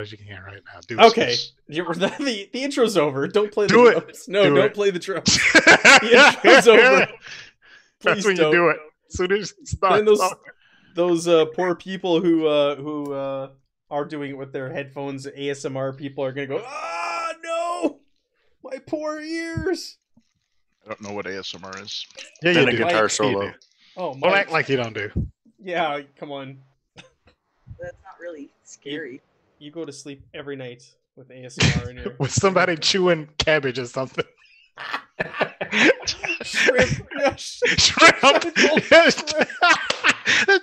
as you can right now. Do Okay, the intro's over. Don't play the Do it. drums. No, Do don't it. play the drums. The intro's over. Please That's when don't. you do it. As soon as you start Then those talking. poor people who are doing it with their headphones, ASMR people are gonna go, ah, no, my poor ears. I don't know what ASMR is. Yeah, Then you a do. guitar You solo. do. Oh, Don't Mike. act like you don't do. Yeah, come on. That's not really scary. You go to sleep every night with ASMR in your With somebody chewing cabbage or something. shrimp. Yeah, Shrimp.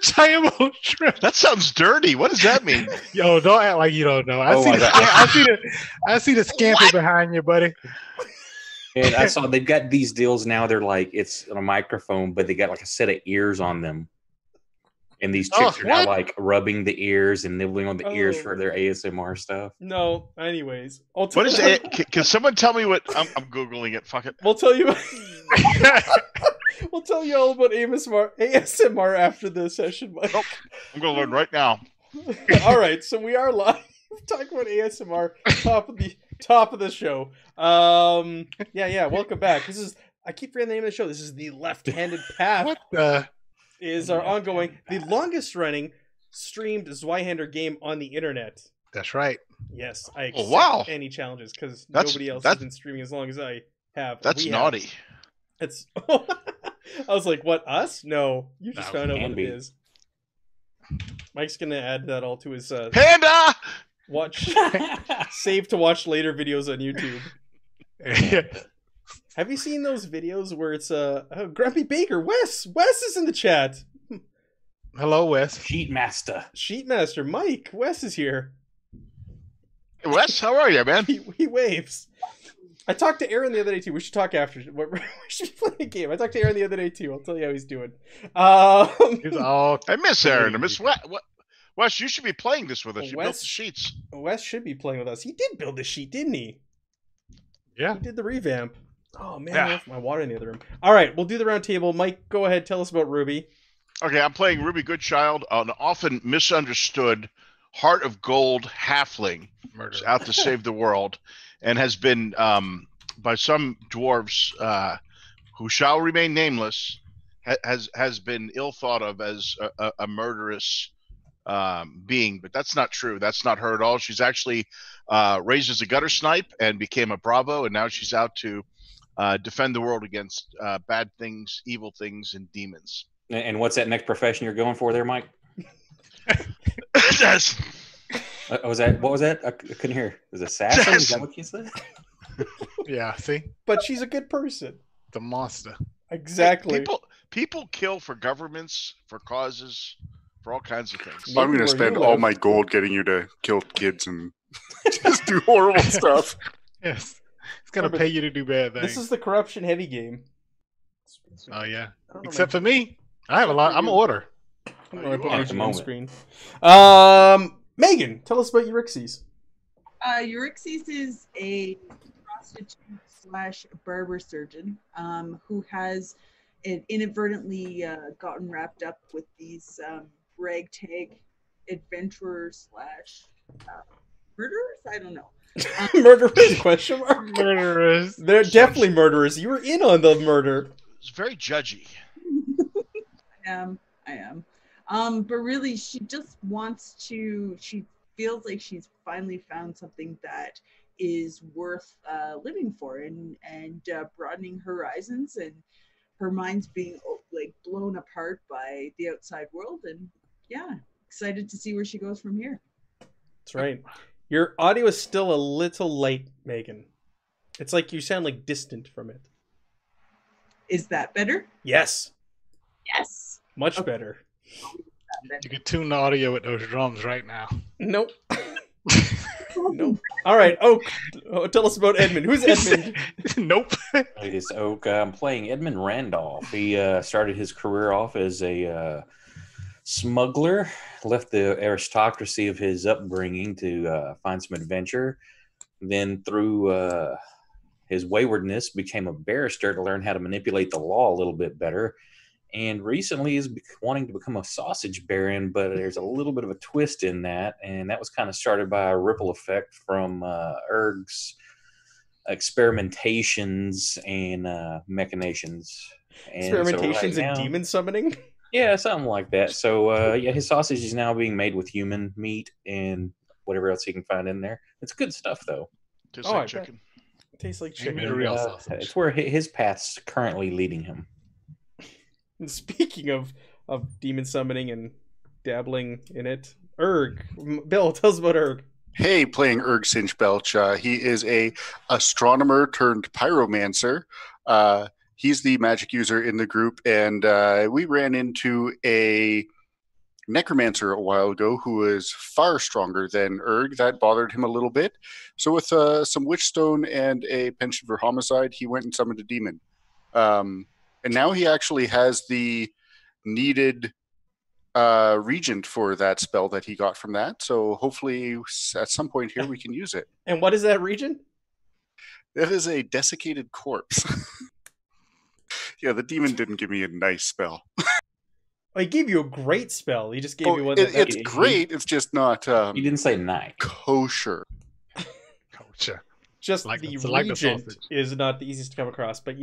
Giant shrimp. That sounds dirty. What does that mean? Yo, don't act like you don't know. I Oh see my the God. I see the scamper behind you, buddy. And I saw they've got these deals now. They're like it's on a microphone, but they got like a set of ears on them. And these chicks are now what? like rubbing the ears and nibbling on the ears Oh. for their ASMR stuff. No, anyways. What is it? Can someone tell me what? I'm Googling it. Fuck it. We'll tell you. We'll tell you all about ASMR after the session, Mike. Nope. I'm going to learn right now. All right, so we are live talking about ASMR, top of the show. Yeah. Welcome back. I keep forgetting the name of the show. This is the Left-Handed Path. What the? Is our ongoing, the longest running streamed Zweihander game on the internet. That's right. Yes, I accept wow. any challenges because That's- nobody else that- has been streaming as long as I have. That's We have. naughty. It's. I was like, "What, us? No, you just No, found out can what be. it is." Mike's gonna add that all to his Panda. watch, save to watch later videos on YouTube. Have you seen those videos where it's Grumpy Baker? Wes is in the chat. Hello, Wes. Sheet master. Sheetmaster Mike, Wes is here. Hey, Wes, how are you, man? He waves. I talked to Aaron the other day too. We should talk after. We should be playing a game. I talked to Aaron the other day too. I'll tell you how he's doing. He's all I miss Aaron. I miss Wes, you should be playing this with us. You built Wes- the sheets. Wes should be playing with us. He did build the sheet, didn't he? yeah. He did the revamp. Oh man, Yeah. I left my water in the other room. All right, we'll do the round table. Mike, go ahead. Tell us about Ruby. Okay, I'm playing Ruby Goodchild, an often misunderstood heart of gold halfling Murder. who's out to save the world, and has been by some dwarves who shall remain nameless, has been ill thought of as a murderous being, but that's not true. That's not her at all. She's actually raised as a gutter snipe and became a bravo, and now she's out to defend the world against bad things, evil things, and demons. And what's that next profession you're going for there, Mike? Yes. Was that what was that? I couldn't hear. Was it assassin? Is that what you said? Yeah, see? But she's a good person. The monster. Exactly. People kill for governments, for causes, for all kinds of things. Oh, Maybe I'm where gonna you spend live. all my gold getting you to kill kids and just do horrible stuff. Yes. It's going to pay you to do bad things. This is the corruption heavy game. Oh, yeah. I don't know, Except for me. I have a lot. I'm an order. I'm gonna put are my at the on moment. screen. Megan, tell us about Euryxes. Euryxes is a prostitute slash barber surgeon who has inadvertently gotten wrapped up with these ragtag adventurers slash murderers. I don't know. Murderers? Question mark. Murderers. They're definitely murderers. You were in on the murder. It's very judgy. I am. But really, she just wants to. She feels like she's finally found something that is worth living for, and broadening horizons, and her mind's being like blown apart by the outside world, and yeah, excited to see where she goes from here. That's right. Your audio is still a little light, Megan. It's like you sound like distant from it. Is that better? Yes, Yes. much Okay. better. You can tune the audio with those drums right now. Nope. Nope. All right. Oh, tell us about Edmund. Who's Edmund? Nope. It's Oak. I'm playing Edmund Randolph. He started his career off as a smuggler, left the aristocracy of his upbringing to find some adventure. Then through his waywardness, became a barrister to learn how to manipulate the law a little bit better. and recently is wanting to become a sausage baron, but there's a little bit of a twist in that, and that was kind of started by a ripple effect from Erg's experimentations and machinations. And Experimentations now, and demon summoning? yeah, something like that. So yeah, his sausage is now being made with human meat and whatever else he can find in there. It's good stuff, though. Tastes Oh, I like bet. chicken. It tastes like Amen. chicken. A real sausage. It's where his path's currently leading him. And speaking of demon summoning and dabbling in it, Bill, tell us about Erg. Hey, playing Erg Sinchbelch. He is a astronomer turned pyromancer. He's the magic user in the group, and we ran into a necromancer a while ago who was far stronger than Erg. That bothered him a little bit. So with some witchstone and a penchant for homicide, he went and summoned a demon. And now he actually has the needed regent for that spell that he got from that. So hopefully at some point here we can use it. And what is that region? That is a desiccated corpse. Yeah, the demon didn't give me a nice spell. Oh, he gave you a great spell. He just gave you one. It's great. It's just not He didn't say nice. kosher. Kosher. Just Like- the it's like the regent sausage. is not the easiest to come across. But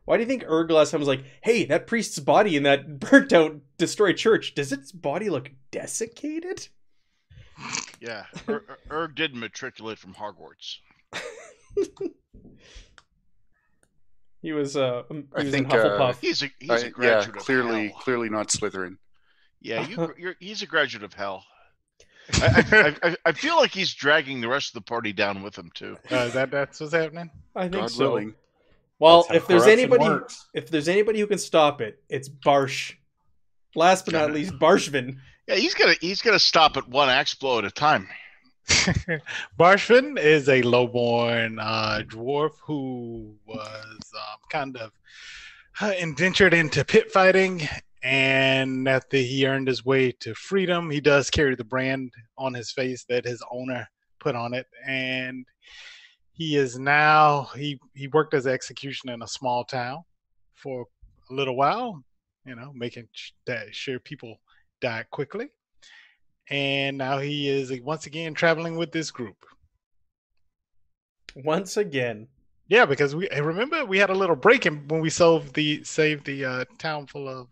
why do you think Erg last time was like, hey, that priest's body in that burnt out, destroyed church, does its body look desiccated? Yeah, Erg did matriculate from Hogwarts. He was in think, Hufflepuff. He's a Yeah, graduate of hell. clearly not Slytherin. Yeah, he's a graduate of hell. I feel like he's dragging the rest of the party down with him too. That's what's happening. I think God so. willing. Well, That's how if there's corruption works. anybody who can stop it, it's Barsh. Last but not least, Barshvin. Yeah, he's gonna stop at one axe blow at a time. Barshvin is a lowborn dwarf who was kind of indentured into pit fighting, and after he earned his way to freedom, he does carry the brand on his face that his owner put on it, and he is now he worked as an executioner in a small town for a little while, making sure people died quickly. And now he is once again traveling with this group. Once again. Yeah, because we remember we had a little break in when we saved the town full of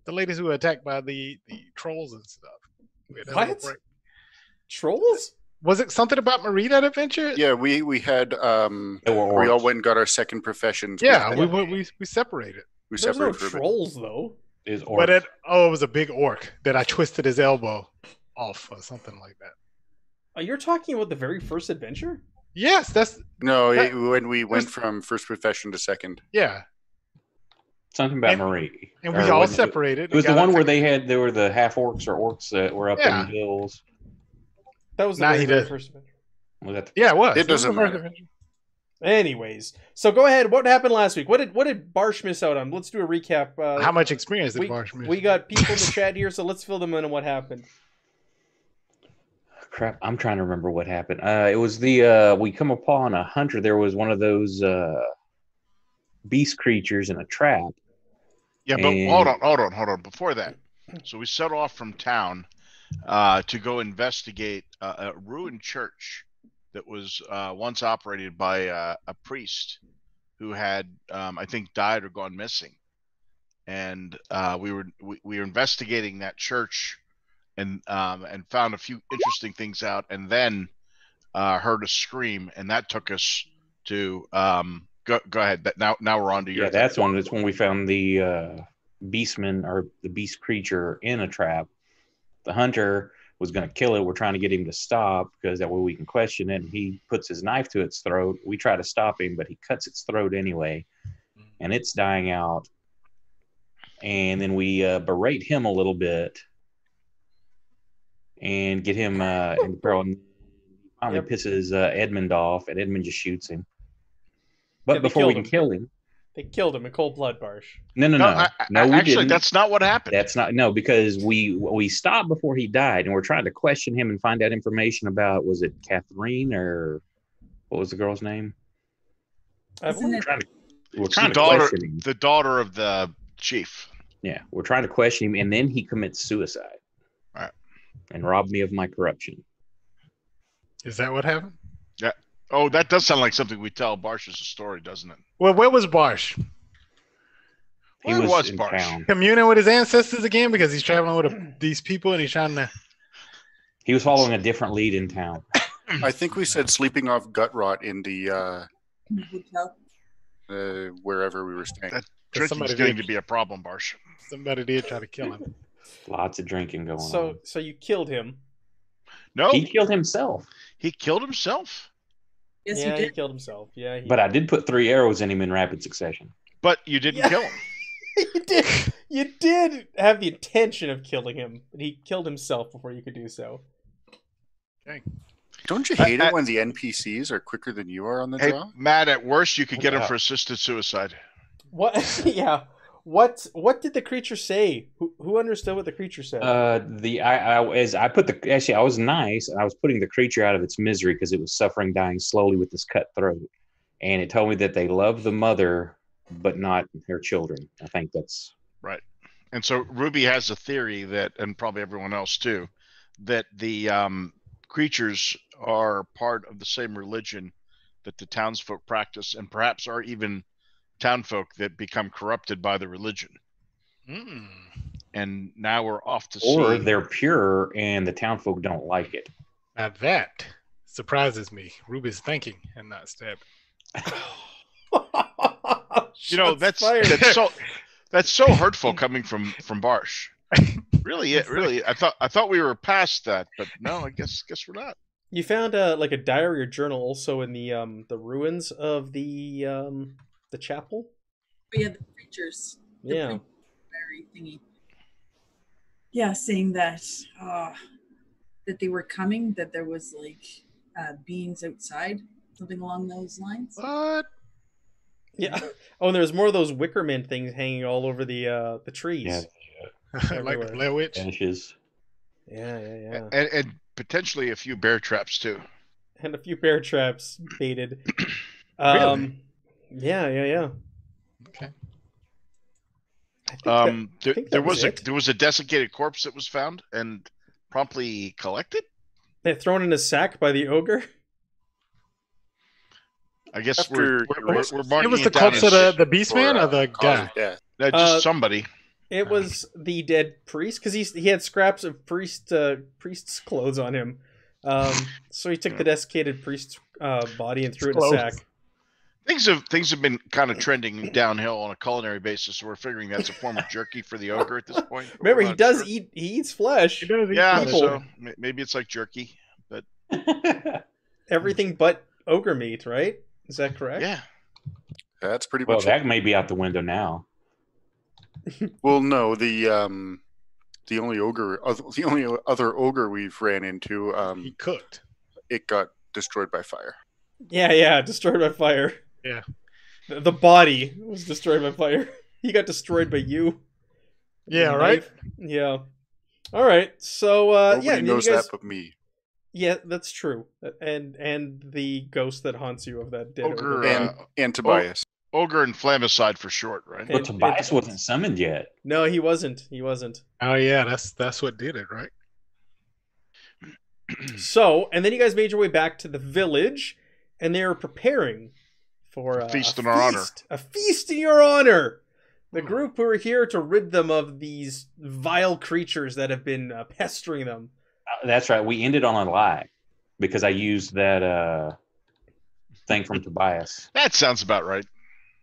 the ladies who were attacked by the trolls and stuff. We had a little What? break. Trolls? Was it something about Marie that adventure? Yeah, we had They were we all orcs. went and got our second professions. Yeah, we we separated. we There's no separated for a bit. trolls, though. Is But orcs. it was a big orc that I twisted his elbow off or something like that. You're talking about the very first adventure? Yes, that's No, when we went from first profession to second. yeah. Something about and- Marie. And we Or all was it- separated. It was the and got one our- where they were the half orcs or orcs that were up Yeah. in the hills. That was the Nah, very, he very did. first adventure. Was that Yeah, it was. It It was the doesn't first matter. adventure. Anyways, so go ahead. What happened last week? What did Barsh miss out on? Let's do a recap. How much experience did we, Barsh miss? we got people in the chat here, so let's fill them in on what happened. crap? I'm trying to remember what happened. It was the we come upon a hunter. There was one of those beast creatures in a trap. Yeah, but And- hold on. Before that, so we set off from town to go investigate a ruined church that was once operated by a priest who had, I think, died or gone missing. And we were investigating that church and found a few interesting things out, and then heard a scream, and that took us to go ahead. Now we're on to your Yeah, that's when we found the beastman or the beast creature in a trap. The hunter was going to kill it. We're trying to get him to stop because that way we can question it. And he puts his knife to its throat. We try to stop him, but he cuts its throat anyway, and it's dying out. And then we berate him a little bit and get him in the barrel. And finally Yep. pisses Edmund off, and Edmund just shoots him. But Yeah, they before we killed can kill him, They killed him in cold blood, Barsh. no, we actually, didn't. that's not what happened. That's not because we stopped before he died, and we're trying to question him and find out information about, was it Catherine or what was the girl's name? Isn't it- We're It's trying the to daughter, question him. the daughter of the chief. Yeah, we're trying to question him, and then he commits suicide. Right. And robbed me of my corruption. Is that what happened? Yeah. Oh, that does sound like something we tell Barsh as a story, doesn't it? Well, where was Barsh? Where was in Barsh? town. Communing with his ancestors again because he's traveling with these people and he's trying to. He was following a different lead in town. I think we said sleeping off gut rot in the Hotel. wherever we were staying. That drinking's somebody getting did. to be a problem, Barsh. Somebody did try to kill him. Lots of drinking going on. So you killed him. No, He killed himself. he killed himself. Yes, Yeah, you he did. killed himself. Yeah, But I did put 3 arrows in him in rapid succession. But you didn't Yeah. kill him. you did. You did have the intention of killing him, but he killed himself before you could do so. Don't you hate it when the NPCs are quicker than you are on the Hey, draw? Matt, at worst, you could get him Yeah. for assisted suicide. What? Yeah. What did the creature say? Who understood what the creature said? I was nice, and I was putting the creature out of its misery because it was suffering, dying slowly with this cut throat. And it told me that they love the mother, but not her children. I think that's Right. And so Ruby has a theory that, and probably everyone else too, that the creatures are part of the same religion that the townsfolk practice, and perhaps are even townfolk that become corrupted by the religion. Mm. And now we're off to or see. they're pure and the townfolk don't like it. Now that surprises me. Ruby's thinking and not stabbing. You know, Shots fired. that's so hurtful coming from Barsh. Really. I thought we were past that, but no, I guess we're not. You found like a diary or journal also in the ruins of the chapel. But yeah, the creatures. The Yeah. Diary thingy. Yeah, saying that that they were coming, that there was like beings outside, something along those lines. What? Yeah. Oh, and there's more of those Wickerman things hanging all over the trees. Yeah. Like the Everywhere. Blair Witch? Ashes. Yeah. And potentially a few bear traps too. And a few bear traps baited. Really? Yeah. Okay. I think There that was a desiccated corpse that was found and promptly collected. They're thrown in a sack by the ogre. I guess After we're marking It was the down corpse as- of the Beast For, Man or the cause guy? of death. just somebody. It was the dead priest because he had scraps of priest's clothes on him. So he took the desiccated priest's body and threw it in a Clothes. sack. Things have been kind of trending downhill on a culinary basis. So we're figuring that's a form of jerky for the ogre at this point. but Remember, we're he not does sure. eat. He eats flesh. He does eat Yeah, flesh. people. so maybe it's like jerky. Everything but ogre meat, right? Is that correct? Yeah. That's pretty Well, much that it. may be out the window now. Well, no, the only other ogre we've ran into, He cooked. it got destroyed by fire. Yeah. Destroyed by fire. Yeah. The body was destroyed by fire. He got destroyed by you. Yeah, The right? knife. Yeah. All right. So Nobody yeah, and then knows you guys, that but me. yeah, that's true. And the ghost that haunts you of that dead ogre. Ogre, And Tobias. ogre and flamicide for short, right? But And- Tobias wasn't summoned yet. No, he wasn't. Oh, yeah, that's what did it, right? So, and then you guys made your way back to the village, and they were preparing for A feast in our honor. A feast in your honor. The group who are here to rid them of these vile creatures that have been pestering them. That's right. We ended on a lie because I used that thing from Tobias. That sounds about right.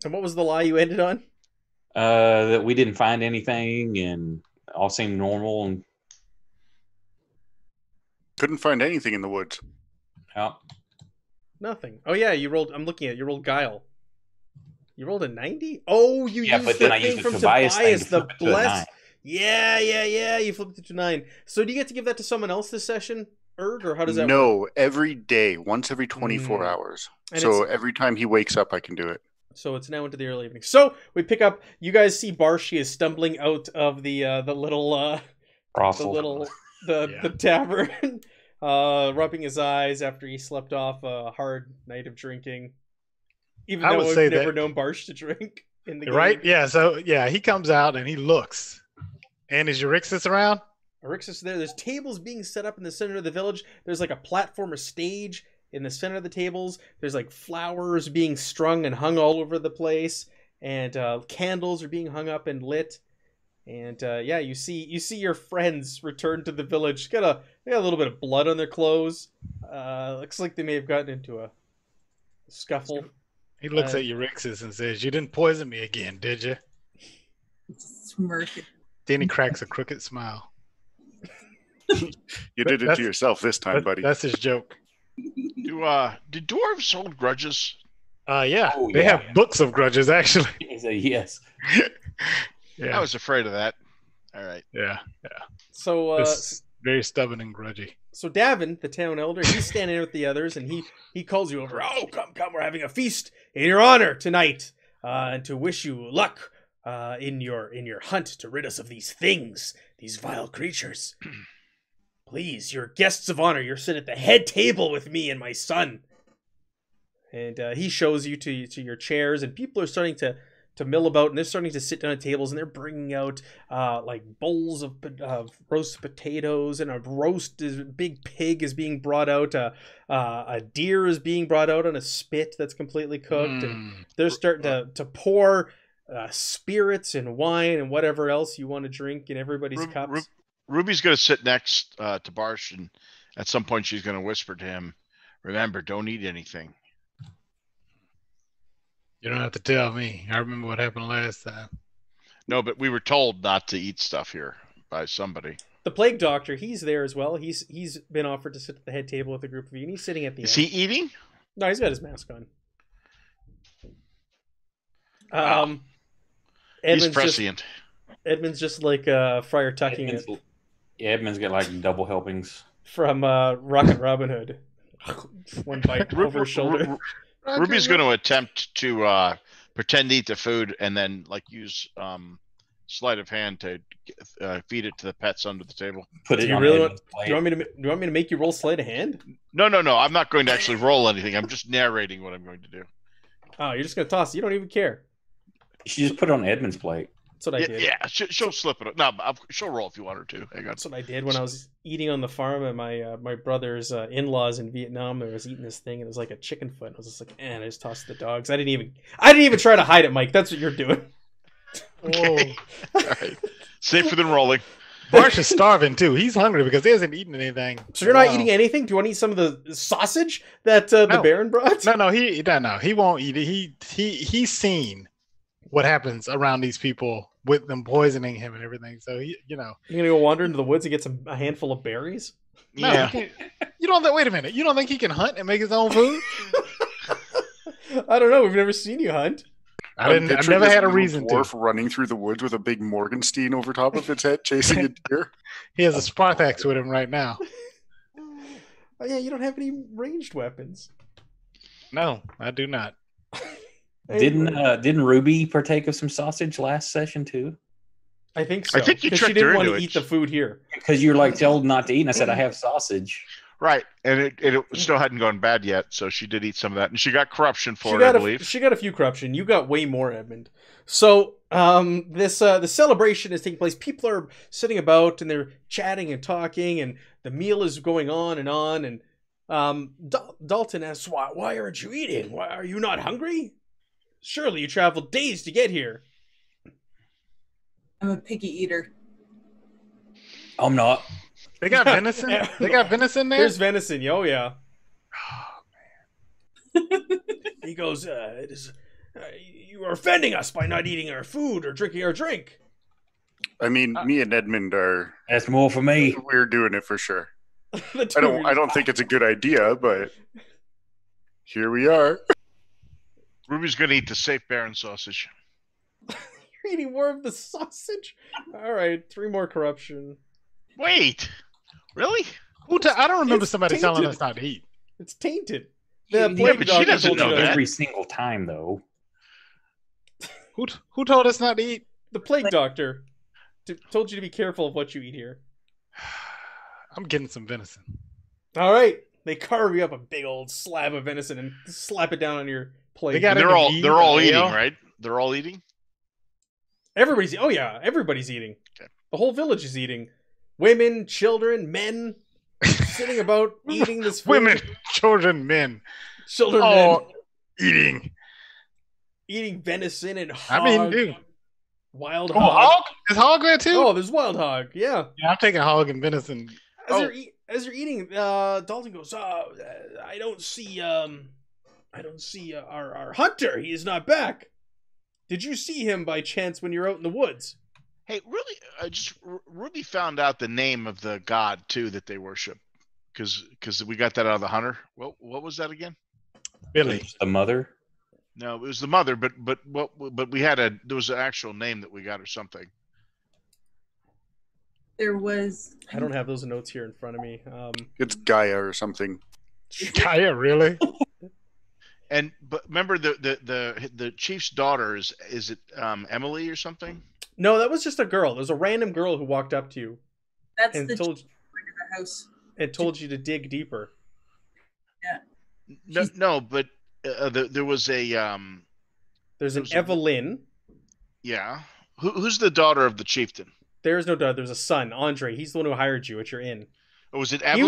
And what was the lie you ended on? That we didn't find anything and all seemed normal. And Couldn't find anything in the woods. Nothing. Oh yeah, you rolled. I'm looking at you rolled guile. You rolled a 90. Oh, you Yeah, used but then the I used thing the from Tobias thing to the flip it to a bless. 9. Yeah. You flipped it to 9. So do you get to give that to someone else this session, Erg, or how does that work? No, every day, once every 24 Mm. hours. And So it's- every time he wakes up, I can do it. So it's now into the early evening. So we pick up. You guys see Barshi is stumbling out of the little Brothel. the tavern, rubbing his eyes after he slept off a hard night of drinking. Even I though would I've say never that- known Barsh to drink. in the game. Right? Yeah. So yeah, he comes out and he looks. And is Eurixus around? Erixus there. There's tables being set up in the center of the village. There's like a platform or stage in the center of the tables. There's like flowers being strung and hung all over the place, and candles are being hung up and lit. And yeah, you see your friends return to the village. They got a little bit of blood on their clothes. Looks like they may have gotten into a scuffle. He looks at Eurixus and says, "You didn't poison me again, did you?" Smirking. Then he cracks a crooked smile. You did it to yourself this time, buddy. That's his joke. Did dwarves hold grudges? Yeah. They have books of grudges, actually. Yes. Yeah. I was afraid of that. All right. Yeah. So Very stubborn and grudgy. So Davin, the town elder, he's standing there with the others, and he calls you over. Oh, come, we're having a feast in your honor tonight, and to wish you luck in your hunt to rid us of these things, these vile creatures. Please, you're guests of honor. You're sitting at the head table with me and my son. And he shows you to your chairs, and people are starting to mill about, and they're starting to sit down at tables, and they're bringing out like bowls of roast potatoes, and a big pig is being brought out. A deer is being brought out on a spit that's completely cooked, and they're starting to pour spirits and wine and whatever else you want to drink in everybody's cups. Ruby's going to sit next to Barsh, and at some point she's going to whisper to him, "Remember, don't eat anything." You don't have to tell me. I remember what happened last time. No, but we were told not to eat stuff here by somebody. The plague doctor, he's there as well. He's been offered to sit at the head table with a group of you, and he's sitting at the end. Is he eating? No, he's got his mask on. He's prescient. Edmund's just like Friar Tucking it. Yeah, Edmund's got like double helpings. From Rocket Robin Hood. One bite over his shoulder. Ruby's going to attempt to pretend to eat the food and then like use sleight of hand to feed it to the pets under the table. Put it. Do you want me to make you roll sleight of hand? No. I'm not going to actually roll anything. I'm just narrating what I'm going to do. Oh, you're just going to toss it. You don't even care. You should just put it on Edmund's plate. That's what I did. Yeah, she'll slip it. No, she'll roll if you want her to. Hang on. That's what I did when I was eating on the farm at my brother's in-laws in Vietnam. I was eating this thing, and it was like a chicken foot. I was just like, I just tossed the dogs. I didn't even try to hide it, Mike. That's what you're doing. Okay. All right. Safer than rolling. Barsh is starving too. He's hungry because he hasn't eaten anything. So you're not eating anything? Do you want to eat some of the sausage that the Baron brought? No, he won't eat it. He's seen what happens around these people with them poisoning him and everything. So you're gonna go wander into the woods and get a handful of berries? Yeah. You don't think? Wait a minute. You don't think he can hunt and make his own food? I don't know. We've never seen you hunt. I've never had a reason to. Dwarf running through the woods with a big Morgenstein over top of its head, chasing a deer. He has a Spartax with him right now. Oh yeah, you don't have any ranged weapons. No, I do not. Didn't Ruby partake of some sausage last session too? I think so. I think you tricked she didn't her want into to it. eat the food here because you're like told not to eat, and I said I have sausage. Right, and it still hadn't gone bad yet, so she did eat some of that, and she got corruption for it, I believe. She got a few corruption. You got way more, Edmund. So the celebration is taking place. People are sitting about and they're chatting and talking, and the meal is going on. And Dalton asks, "Why aren't you eating? Why are you not hungry? Surely you traveled days to get here." I'm a picky eater. I'm not. They got venison? They got venison there? There's venison. Oh, yeah. Oh, man. He goes, you are offending us by not eating our food or drinking our drink. I mean, me and Edmund are... That's more for me. We're doing it for sure. I don't think it's a good idea, but here we are. Ruby's going to eat the safe Baron sausage. You're eating more of the sausage? All right, 3 more corruption. Wait, really? I don't remember somebody telling us not to eat. It's tainted. Yeah, but she doesn't know that. Every single time, though. Who told us not to eat? The plague doctor told you to be careful of what you eat here. I'm getting some venison. All right, they carve you up a big old slab of venison and slap it down on your plate. They're all eating, right? They're all eating. Everybody's. Oh yeah, everybody's eating. Okay. The whole village is eating. Women, children, men, sitting about eating this food. Women, children, men. Children, Oh, men eating. eating venison and hog. I mean, dude. Wild Oh, hog. hog? Is hog there too? Oh, there's wild hog. Yeah. Yeah, I'm taking hog and venison. As you're eating, Dalton goes, I don't see our hunter. He is not back. Did you see him by chance when you're out in the woods? Hey, really? Ruby found out the name of the god too that they worship, because we got that out of the hunter. What was that again? Billy. The mother. No, it was the mother, but we had there was an actual name that we got or something. There was. I don't have those notes here in front of me. It's Gaia or something. Gaia, really? But remember the chief's daughter is it Emily or something? No, that was just a girl. There was a random girl who walked up to you That's and the told the house. and told you to dig deeper. No, but there was a There's an Evelyn. yeah. Who's the daughter of the chieftain? There's no daughter. There's a son, Andre. He's the one who hired you at your inn. Or was it Evelyn?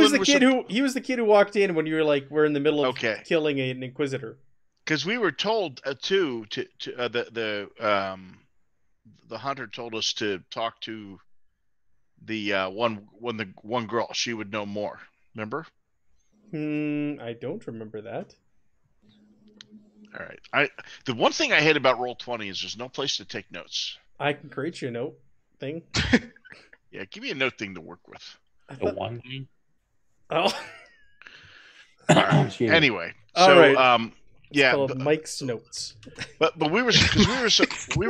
He was the kid who walked in when you were like, we're in the middle of killing an inquisitor. Because we were told too to the hunter told us to talk to the one girl. She would know more. Remember? I don't remember that. All right. The one thing I hate about Roll20 is there's no place to take notes. I can create you a note thing. Yeah, give me a note thing to work with. The one. Oh. All right. Anyway, All so right. yeah, it's called Mike's notes. But we were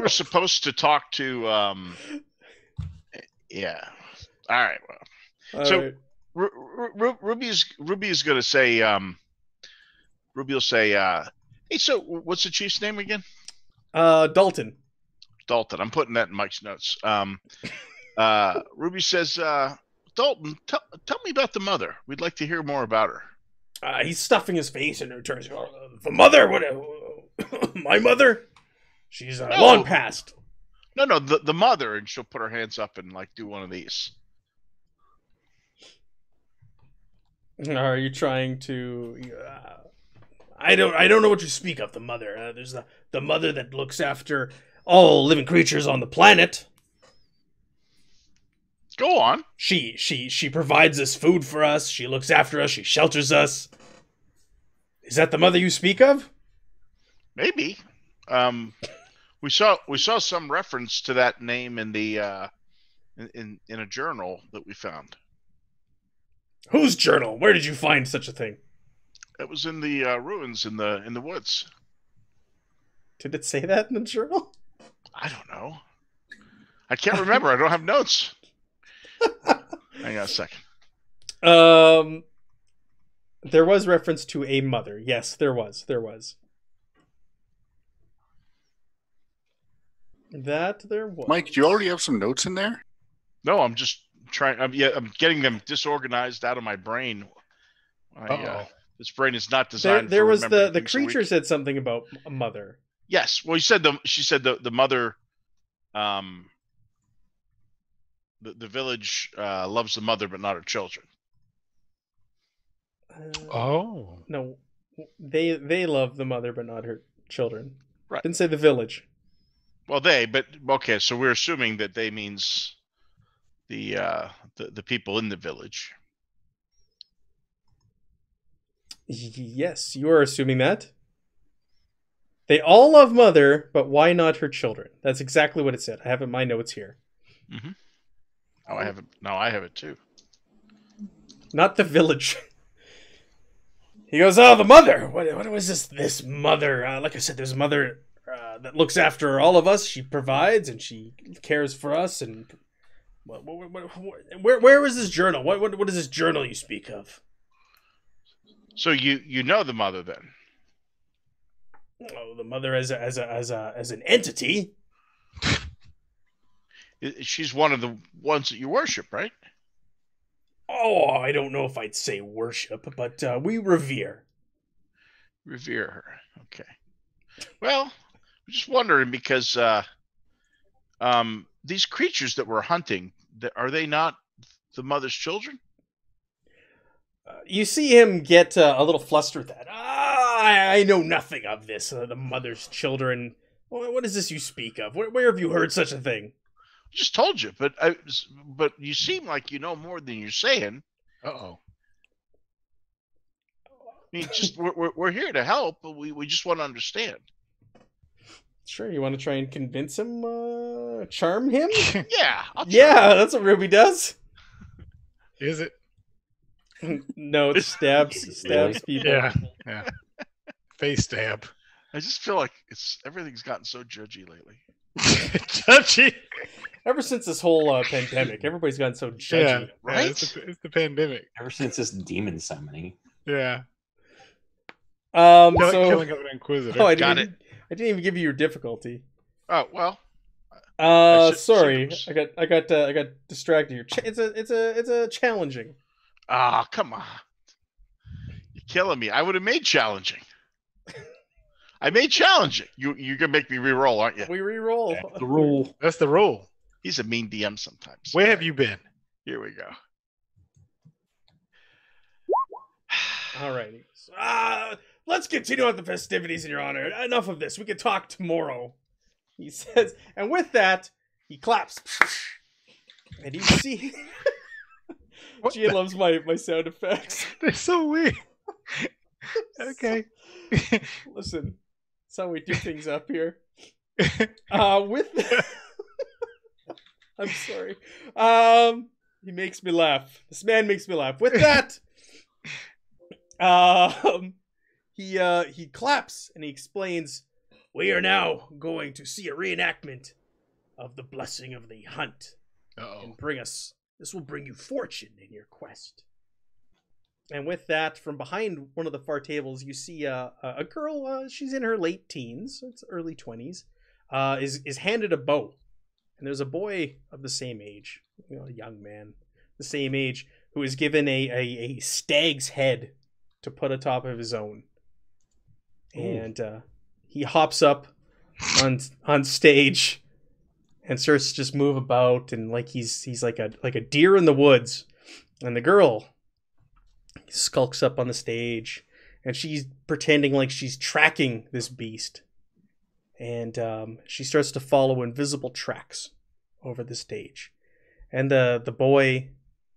supposed to talk to yeah. All right. Well, All so right. Ruby's gonna say Ruby will say hey, so what's the chief's name again? Dalton. Dalton. I'm putting that in Mike's notes. Ruby says, Dalton, tell me about the mother. We'd like to hear more about her. He's stuffing his face and returns. The mother? What? My mother? She's long past. No, the mother, and she'll put her hands up and like do one of these. Are you trying to? I don't know what you speak of. The mother. There's the mother that looks after all living creatures on the planet. Go on. She provides us food for us. She looks after us. She shelters us. Is that the mother you speak of? Maybe. We saw some reference to that name in the in a journal that we found. Whose journal? Where did you find such a thing? It was in the ruins in the woods. Did it say that in the journal? I don't know. I can't remember. I don't have notes. Hang on a second. There was reference to a mother. Yes, there was. That there was. Mike, do you already have some notes in there? No, I'm just trying. I'm getting them disorganized out of my brain. This brain is not designed. There for was remembering the things a creature week. said something about a mother. Yes. Well, she said the mother. The village loves the mother, but not her children. No, they love the mother, but not her children. Right. Didn't say the village. Well, but okay. So we're assuming that they means the people in the village. Yes, you are assuming that. They all love mother, but why not her children? That's exactly what it said. I have it in my notes here. Mm-hmm. Oh, I have it. No, I have it too. Not the village. He goes, oh, the mother. What was this mother? Like I said, there's a mother that looks after all of us. She provides and she cares for us. And where was this journal? What is this journal you speak of? So you know the mother then? Oh, the mother as an entity. She's one of the ones that you worship, right? Oh, I don't know if I'd say worship, but we revere. Revere her. Okay. Well, I'm just wondering because These creatures that we're hunting, are they not the mother's children? You see him get a little flustered with that. I know nothing of this. The mother's children. What is this you speak of? Where have you heard such a thing? I just told you, but you seem like you know more than you're saying. Uh-oh. I mean, just we're here to help, but we just want to understand. Sure, you want to try and convince him, charm him? Yeah. Yeah, that's what Ruby does. Is it? No, it stabs people. Yeah. Face stab. I just feel like everything's gotten so judgy lately. Judgy. Ever since this whole pandemic, everybody's gotten so judgy. Yeah, right? It's the pandemic. Ever since this demon summoning. Yeah. Killing of an inquisitor. Oh, I didn't even give you your difficulty. Oh well. Sorry, I got distracted here. It's a challenging. Ah, come on. You're killing me. I would have made challenging. I made challenging. You're gonna make me re-roll, aren't you? We re-roll. That's the rule. That's the rule. He's a mean DM sometimes. Where have you been? Here we go. Alrighty. Let's continue on the festivities in your honor. Enough of this. We can talk tomorrow. He says, and with that, he claps. And you see Gia loves my sound effects. They're so weird. Okay. Listen, that's how we do things up here. I'm sorry. He makes me laugh. This man makes me laugh. With that, he claps and he explains, "We are now going to see a reenactment of the blessing of the hunt, and this will bring you fortune in your quest." And with that, from behind one of the far tables, you see a girl. She's in her late teens, it's early 20s. Is handed a bow, and there's a boy of the same age, a young man, the same age, who is given a stag's head to put atop of his own. Ooh. And he hops up on stage and starts to just move about, and like he's like a deer in the woods. And the girl skulks up on the stage, and she's pretending like she's tracking this beast. And she starts to follow invisible tracks over the stage. And the boy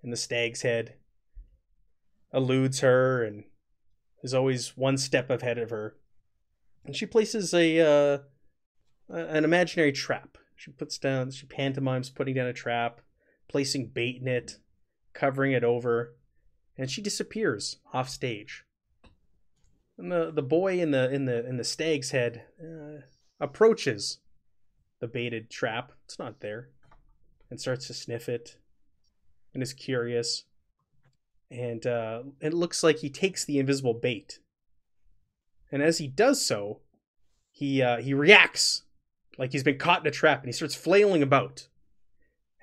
in the stag's head eludes her and is always one step ahead of her. And she places an imaginary trap. She pantomimes putting down a trap, placing bait in it, covering it over, and she disappears off stage. And the boy in the stag's head approaches the baited trap. It's not there, and starts to sniff it, and is curious. And it looks like he takes the invisible bait. And as he does so, he reacts like he's been caught in a trap, and he starts flailing about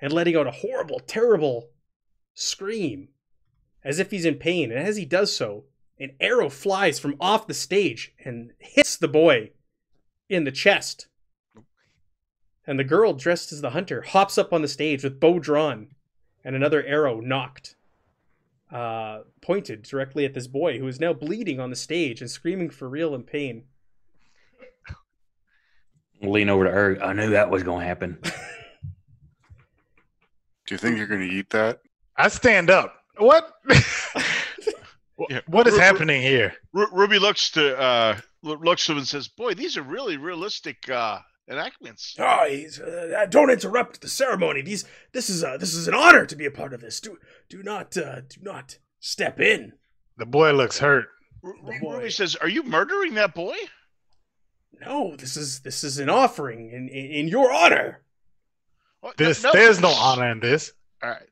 and letting out a horrible, terrible scream as if he's in pain. And as he does so, an arrow flies from off the stage and hits the boy in the chest. And the girl dressed as the hunter hops up on the stage with bow drawn and another arrow knocked, pointed directly at this boy, who is now bleeding on the stage and screaming for real in pain. Lean over to Erg. I knew that was going to happen. Do you think you're going to eat that? I stand up. What? What is happening here? Ruby looks to him and says, "Boy, these are really realistic enactments." Oh, don't interrupt the ceremony. This is an honor to be a part of this. Do not step in. The boy looks hurt. Ruby says, "Are you murdering that boy?" No, this is an offering in your honor. There's no honor in this. All right.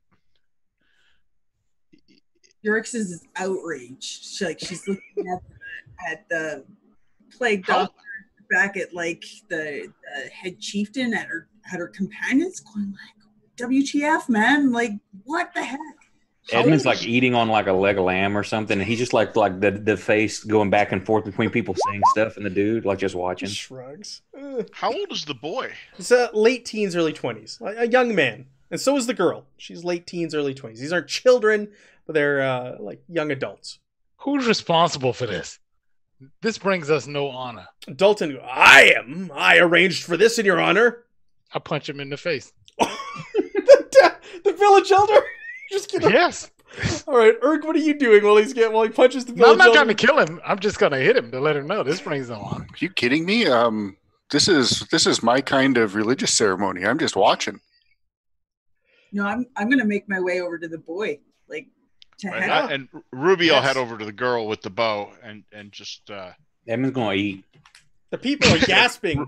Yurix is outraged. She's looking at the plague doctor back at like the head chieftain at her companions, going like, "WTF, man? Like, what the heck?" Edmund's like eating on like a leg of lamb or something, and he's just like the face going back and forth between people saying stuff, and the dude like just watching. Shrugs. How old is the boy? He's late teens, early 20s. A young man. And so is the girl. She's late teens, early 20s. These aren't children, but they're like young adults. Who's responsible for this? This brings us no honor. Dalton, I am. I arranged for this in your honor. I punch him in the face. The village elder? Just kidding. Yes. All right, Erg, what are you doing while he punches the village elder? I'm not elder? trying to kill him. I'm just gonna hit him to let him know this brings no honor. Are you kidding me? This is my kind of religious ceremony. I'm just watching. No, I'm gonna make my way over to the boy, like to head up. And Ruby will head over to the girl with the bow and just. Edmund's gonna eat. The people are gasping.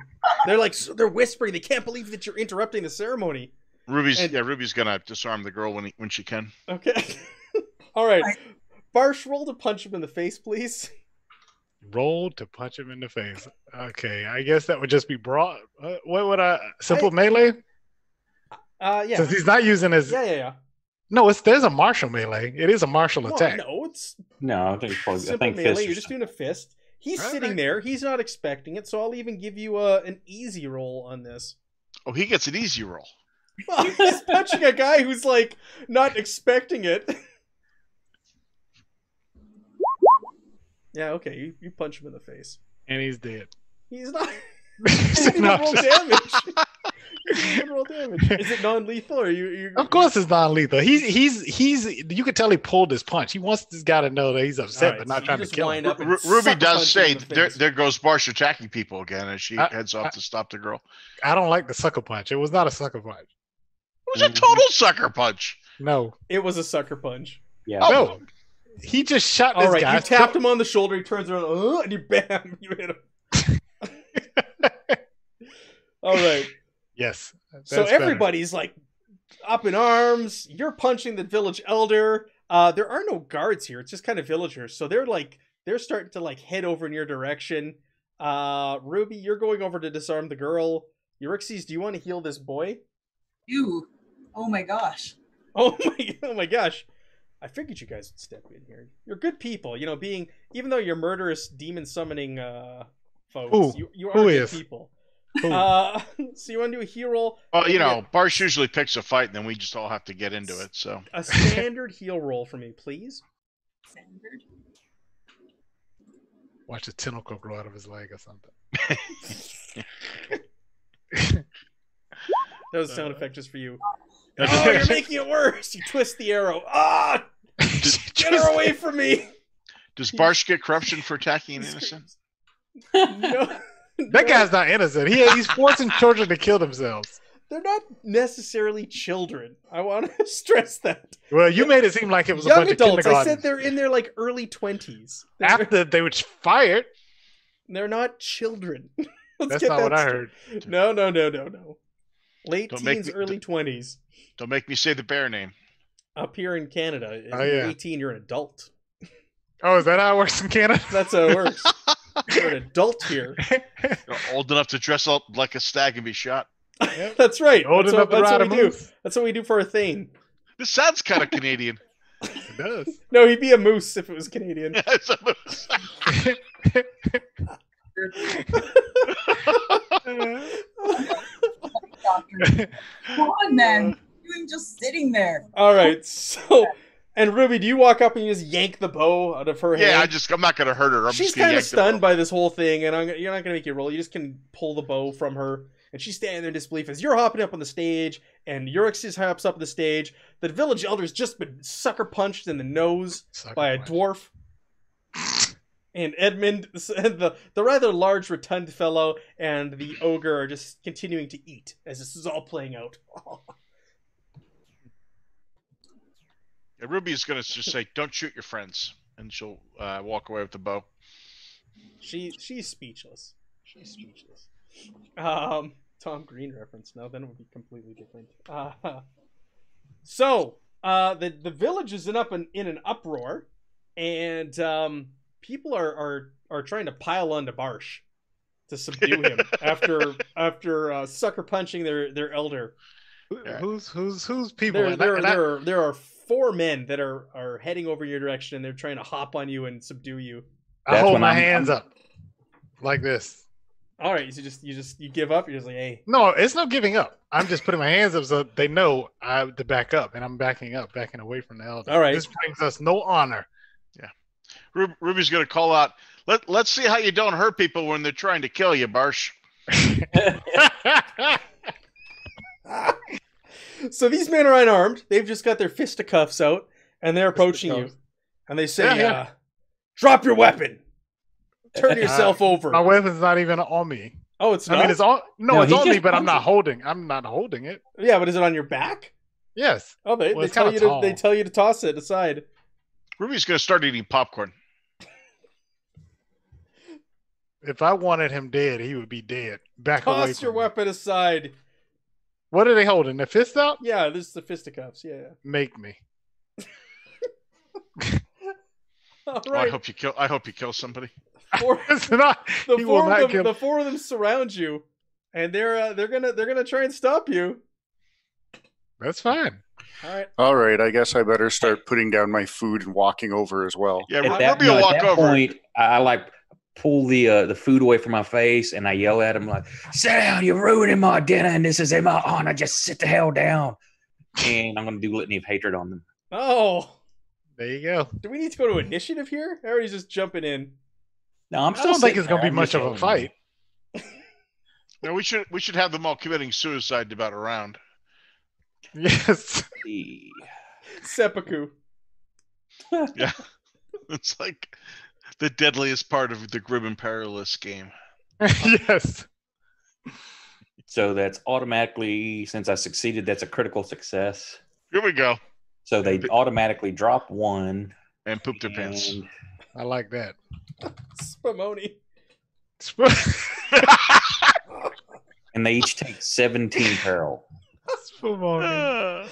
They're whispering. They can't believe that you're interrupting the ceremony. Ruby's gonna disarm the girl when she can. Okay. All right. Barsh, roll to punch him in the face, please. Roll to punch him in the face. Okay, I guess that would just be broad. What would simple melee? Yeah. Since he's not using his. Yeah. No, there's a martial melee. It is a martial attack. No, I think it's probably simple melee. fist. You're just doing a fist. He's sitting there. He's not expecting it, so I'll even give you an easy roll on this. Oh, he gets an easy roll. Well, he's punching a guy who's like not expecting it. Yeah, okay, you punch him in the face. And he's dead. He's not. He's not roll damage. Roll damage. Is it non-lethal or you? Of course, it's non-lethal. He's. You could tell he pulled his punch. He wants this guy to know that he's upset, but not trying to kill him. Ruby does say, "There goes Barsh attacking people again," as she heads off to stop the girl. I don't like the sucker punch. It was not a sucker punch. It was a total sucker punch. No, it was a sucker punch. Yeah. No, he just shot this guy. You tapped him on the shoulder. He turns around, and you bam, you hit him. All right. Yes. So everybody's like up in arms. You're punching the village elder. There are no guards here. It's just kind of villagers. So they're starting to like head over in your direction. Ruby, you're going over to disarm the girl. Euryxes, do you want to heal this boy? You. Oh my gosh. Oh my gosh. I figured you guys would step in here. You're good people, even though you're murderous demon summoning folks, you are good people. So you want to do a heal roll? Well, Barsh usually picks a fight, and then we just all have to get into it. So a standard heal roll for me, please. Standard. Watch a tentacle grow out of his leg or something. That was a sound effect just for you. Oh, you're making it worse. You twist the arrow. Ah! Get her away from me. Does Barsh get corruption for attacking an innocent? No. That guy's not innocent. He's forcing children to kill themselves. They're not necessarily children. I want to stress that. Well, you made it seem like it was young a bunch adults. of kindergarten. I said they're in their like early 20s. After they were fired. They're not children. That's not what I heard. No. Late teens, early 20s. Don't make me say the bear name. Up here in Canada, if you're 18, you're an adult. Oh, is that how it works in Canada? That's how it works. You're an adult here. You're old enough to dress up like a stag and be shot. Yep. That's right. Old enough to ride a do. moose. That's what we do for a Thane. This sounds kind of Canadian. It does. No, he'd be a moose if it was Canadian. Yeah, it's a moose. Come on, then. You're just sitting there. All right. So, and Ruby, do you walk up and you just yank the bow out of her hand? Yeah, I'm not going to hurt her. She's kind of stunned by this whole thing, and you're not going to make you roll. You just can pull the bow from her, and she's standing there in disbelief as you're hopping up on the stage, and Euryxes hops up on the stage. The village elder's just been sucker punched in the nose by a dwarf. And Edmund, the rather large, rotund fellow, and the ogre are just continuing to eat as this is all playing out. Yeah, Ruby's going to just say, "Don't shoot your friends," and she'll walk away with the bow. She's speechless. She's speechless. Tom Green reference. No, then it would be completely different. So the village is in an uproar, and people are trying to pile onto Barsh to subdue him after sucker punching their elder. Who's people? There are 4 men that are heading over your direction, and they're trying to hop on you and subdue you. I hold my hands up like this. All right, so you give up. You're just like, hey. No, it's not giving up. I'm just putting my hands up so they know I have to back up, and I'm backing up, backing away from the elder. All right. This brings us no honor. Yeah. Ruby's going to call out, let's see how you don't hurt people when they're trying to kill you, Barsh. So these men are unarmed. They've just got their fisticuffs out, and they're approaching you. And they say, drop your weapon. Turn yourself over. My weapon's not even on me. Oh, it's not? I mean, it's on. No, it's on me, but I'm punching. not holding it. Yeah, but is it on your back? Yes. Oh, they Well, it's tell kinda you tall. they tell you to toss it aside. Ruby's going to start eating popcorn. If I wanted him dead, he would be dead. Back away. Toss your from me. weapon aside. What are they holding? The fist out? Yeah, this is the fisticuffs. Yeah. Make me. All Oh, right. I hope you kill somebody. It's not. The He will four not of them, kill. the four of them surround you, and they're gonna try and stop you. That's fine. All right. All right, I guess I better start putting down my food and walking over as well. Yeah, At that, Ruby will walk over. point, I like pull the food away from my face and I yell at him like, "Sit down! You're ruining my dinner, and this is in my honor. Just sit the hell down." And I'm gonna do litany of hatred on them. Oh, There you go. do we need to go to initiative here? Everybody's just jumping in. No, I'm I still. don't think sitting it's gonna there. be I'm much just of a yelling. fight. No, we should have them all committing suicide about a round. Yes. Seppuku. Yeah. It's like the deadliest part of the Grim and Perilous game. Yes. So that's automatically, since I succeeded, that's a critical success. Here we go. So they automatically drop one. And poop their pants. and I like that. Spumoni. And they each take 17 peril. Spumoni.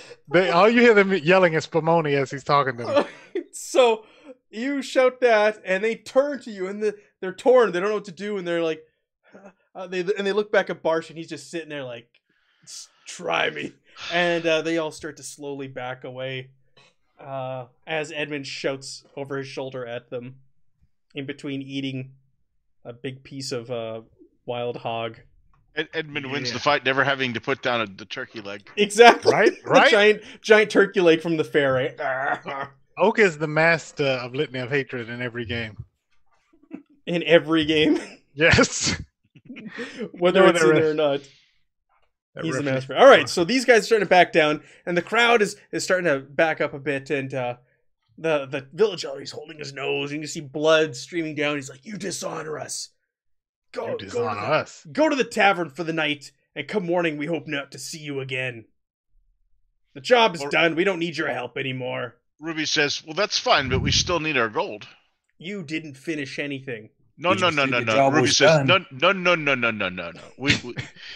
All you hear them yelling is Spumoni as he's talking to them. So you shout that, and they turn to you, and they're torn. They don't know what to do, and they're like, they look back at Barsh, and he's just sitting there like, "Try me," and they all start to slowly back away as Edmund shouts over his shoulder at them, in between eating a big piece of wild hog. Edmund wins the fight, never having to put down the turkey leg. Exactly, Right? The Right? giant turkey leg from the fair, right? Oak is the master of litany of hatred in every game. In every game, Yes. whether No, it's there in there or is. not. That He's the referee- master. All right, so these guys are starting to back down, and the crowd is starting to back up a bit, and the village elder, he's holding his nose, and you see blood streaming down. He's like, "You dishonor us. You dishonor us. Go to the tavern for the night, and come morning, we hope not to see you again. The job is done. We don't need your help anymore. Ruby says, "Well, that's fine, but we still need our gold." You didn't finish anything." No. Did you see the Ruby job was says, done? "No. We,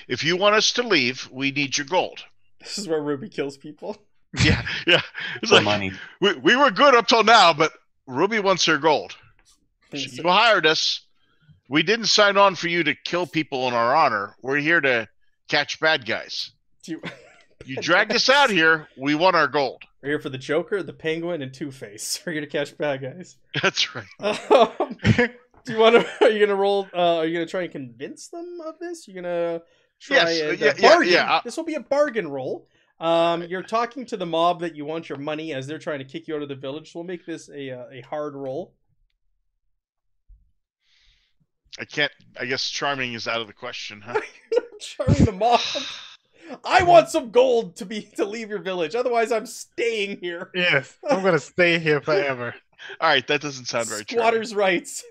if you want us to leave, we need your gold." This is where Ruby kills people. Yeah. It's For like money. we were good up till now, but Ruby wants her gold. You hired us. We didn't sign on for you to kill people in our honor. We're here to catch bad guys. You dragged us out here. We want our gold. We're here for the Joker, the Penguin, and Two-Face. We're here to catch bad guys. That's right. Do you want to? Are you gonna roll? Are you gonna try and convince them of this? You're gonna try Yes, and yeah, bargain. yeah. This will be a bargain roll. You're talking to the mob that you want your money as they're trying to kick you out of the village. So we'll make this a hard roll. I can't. I guess charming is out of the question, huh? Charming the mob. I want some gold to leave your village. Otherwise, I'm staying here. Yes. I'm going to stay here forever. All right, that doesn't sound very charming. Squatters' rights.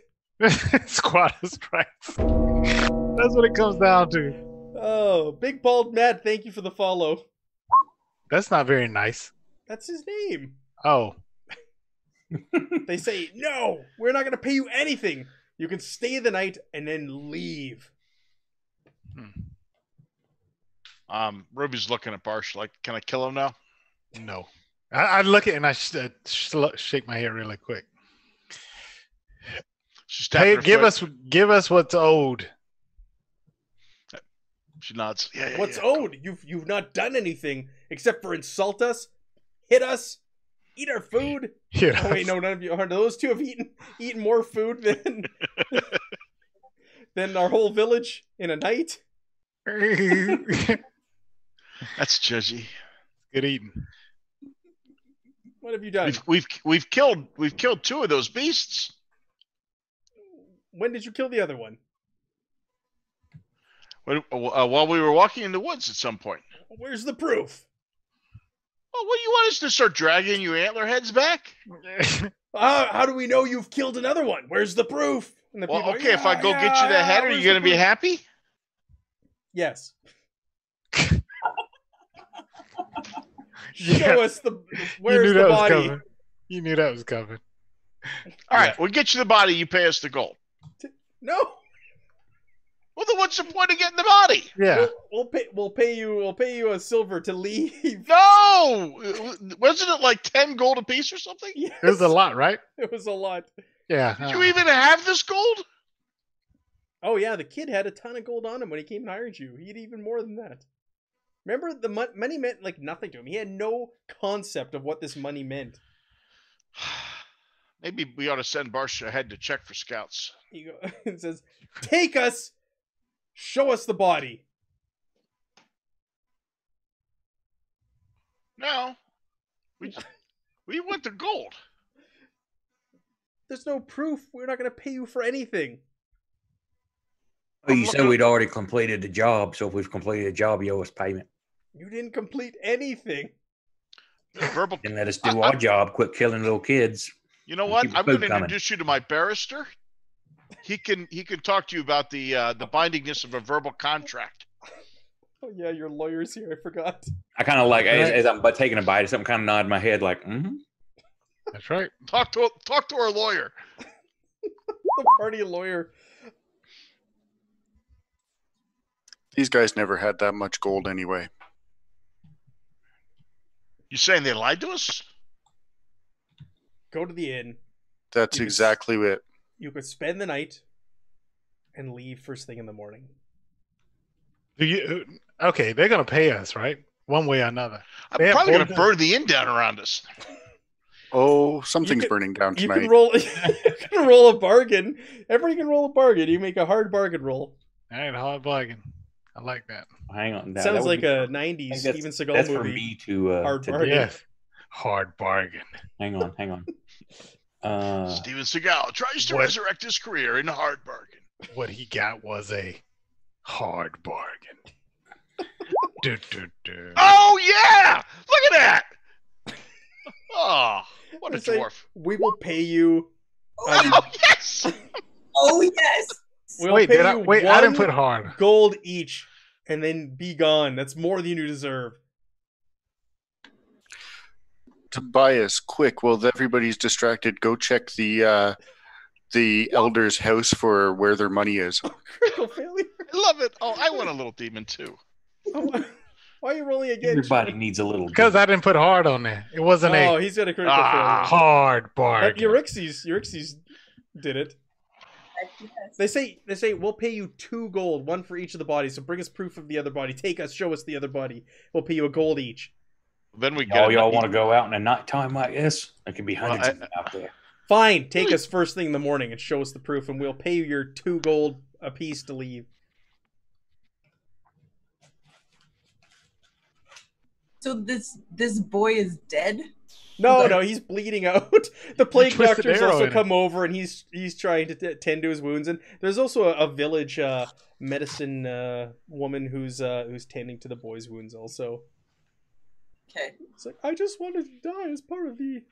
Squatters' rights. That's what it comes down to. Oh, Big Bald Matt, thank you for the follow. That's not very nice. That's his name. Oh. They say, no, we're not going to pay you anything. You can stay the night and then leave. Ruby's looking at Barsh like, "Can I kill him now?" No. I look at it and I shake my head really quick. She's tapping Hey, her foot. give us what's owed. She nods. Yeah. What's owed? You've not done anything except for insult us, hit us, eat our food. Yeah. Oh wait, no, none of you. Those two have eaten more food than Then our whole village in a night. Good judgy. eating. What have you done? We've killed 2 of those beasts. When did you kill the other one? While we were walking in the woods at some point. Where's the proof? Well, what, you want us to start dragging your antler heads back? How do we know you've killed another one? Where's the proof? And the people, okay, if I go get you the head, are you going to be happy? Yes. Show us the. Where's the body? You knew that was coming. All right, we'll get you the body. You pay us the gold. No. Well, then what's the point of getting the body? Yeah, we'll pay you a silver to leave. No, wasn't it like 10 gold apiece or something? Yes. it was a lot, right? It was a lot. Yeah. Did you even have this gold? Oh yeah, the kid had a ton of gold on him when he came and hired you. He had even more than that. Remember, the money meant like nothing to him. He had no concept of what this money meant. Maybe we ought to send Barsha ahead to check for scouts. It says, "Take us, show us the body." No, we want the gold. There's no proof. We're not going to pay you for anything. Well, you said we'd already completed the job, so if we've completed the job, you owe us payment. You didn't complete anything. Verbal. Then let us do our job. Quit killing little kids. You know what? Keep I'm the going food to coming. introduce you to my barrister. He can talk to you about the bindingness of a verbal contract. Oh yeah, your lawyer's here. I forgot. I kind of like as I'm taking a bite of something, kind of nod my head like, mm-hmm. That's right. Talk to our lawyer. The party lawyer. These guys never had that much gold anyway. You saying they lied to us? Go to the inn. That's exactly it. You could spend the night and leave first thing in the morning. Okay, they're gonna pay us, right? One way or another. I'm probably going to burn the inn down around us. Oh, something's burning down You tonight. can roll. You can roll a bargain. Everybody can roll a bargain. You make a hard bargain roll. All right, hard bargain. I like that. Hang on. Now, Sounds that would like be- a I '90s think Steven Seagal that's movie. for me to Hard to bargain. do. Yes, hard bargain. Hang on. Steven Seagal tries to resurrect his career in a hard bargain. What he got was a hard bargain. do. Oh yeah! Look at that! Oh, what a It's like, dwarf! we will pay you. Oh yes! Oh yes. We'll Wait, pay I you didn't put one hard. gold each, and then be gone. That's more than you deserve. Tobias, quick, while everybody's distracted, go check the elder's house for where their money is. Critical failure. I love it. Oh, I want a little demon too. Oh, why are you rolling again? Everybody needs a little. Because I didn't put hard on there. It wasn't Oh, a he's got a critical failure. hard bargain. Euryxes did it. They say we'll pay you 2 gold, 1 for each of the bodies. So bring us proof of the other body. Take us, show us the other body. We'll pay you a gold each. Then we get. Y'all want to go out in a nighttime like this? There could be hundreds of them out there. Fine, take us first thing in the morning and show us the proof, and we'll pay you your 2 gold apiece to leave. So this boy is dead? No, he's bleeding out. The plague twisted doctor's arrow also in it. come over, and he's trying to tend to his wounds. And there's also a village medicine woman who's tending to the boy's wounds also. Okay. It's like, I just wanted to die as part of the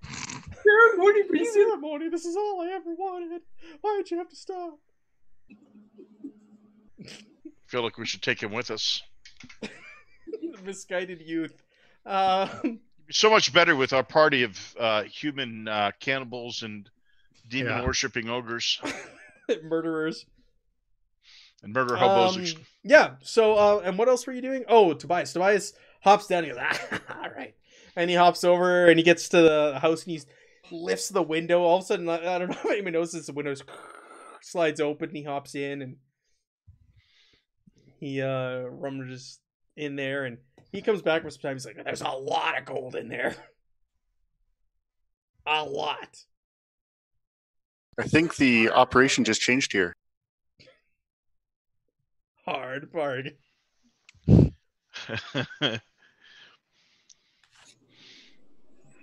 Ceremony. ceremony. This is all I ever wanted. Why'd you have to stop? feel like we should take him with us. The misguided youth. So much better with our party of human cannibals and demon worshipping ogres Murderers. and murder hobos. Yeah. So, and what else were you doing? Oh, Tobias. Tobias hops down. He goes, all right. And he hops over and he gets to the house and he lifts the window. All of a sudden, I don't know if anyone notices, the window slides open and he hops in and he rummages in there and he comes back for some time. He's like, there's a lot of gold in there. A lot. I think the operation just changed here. Bard.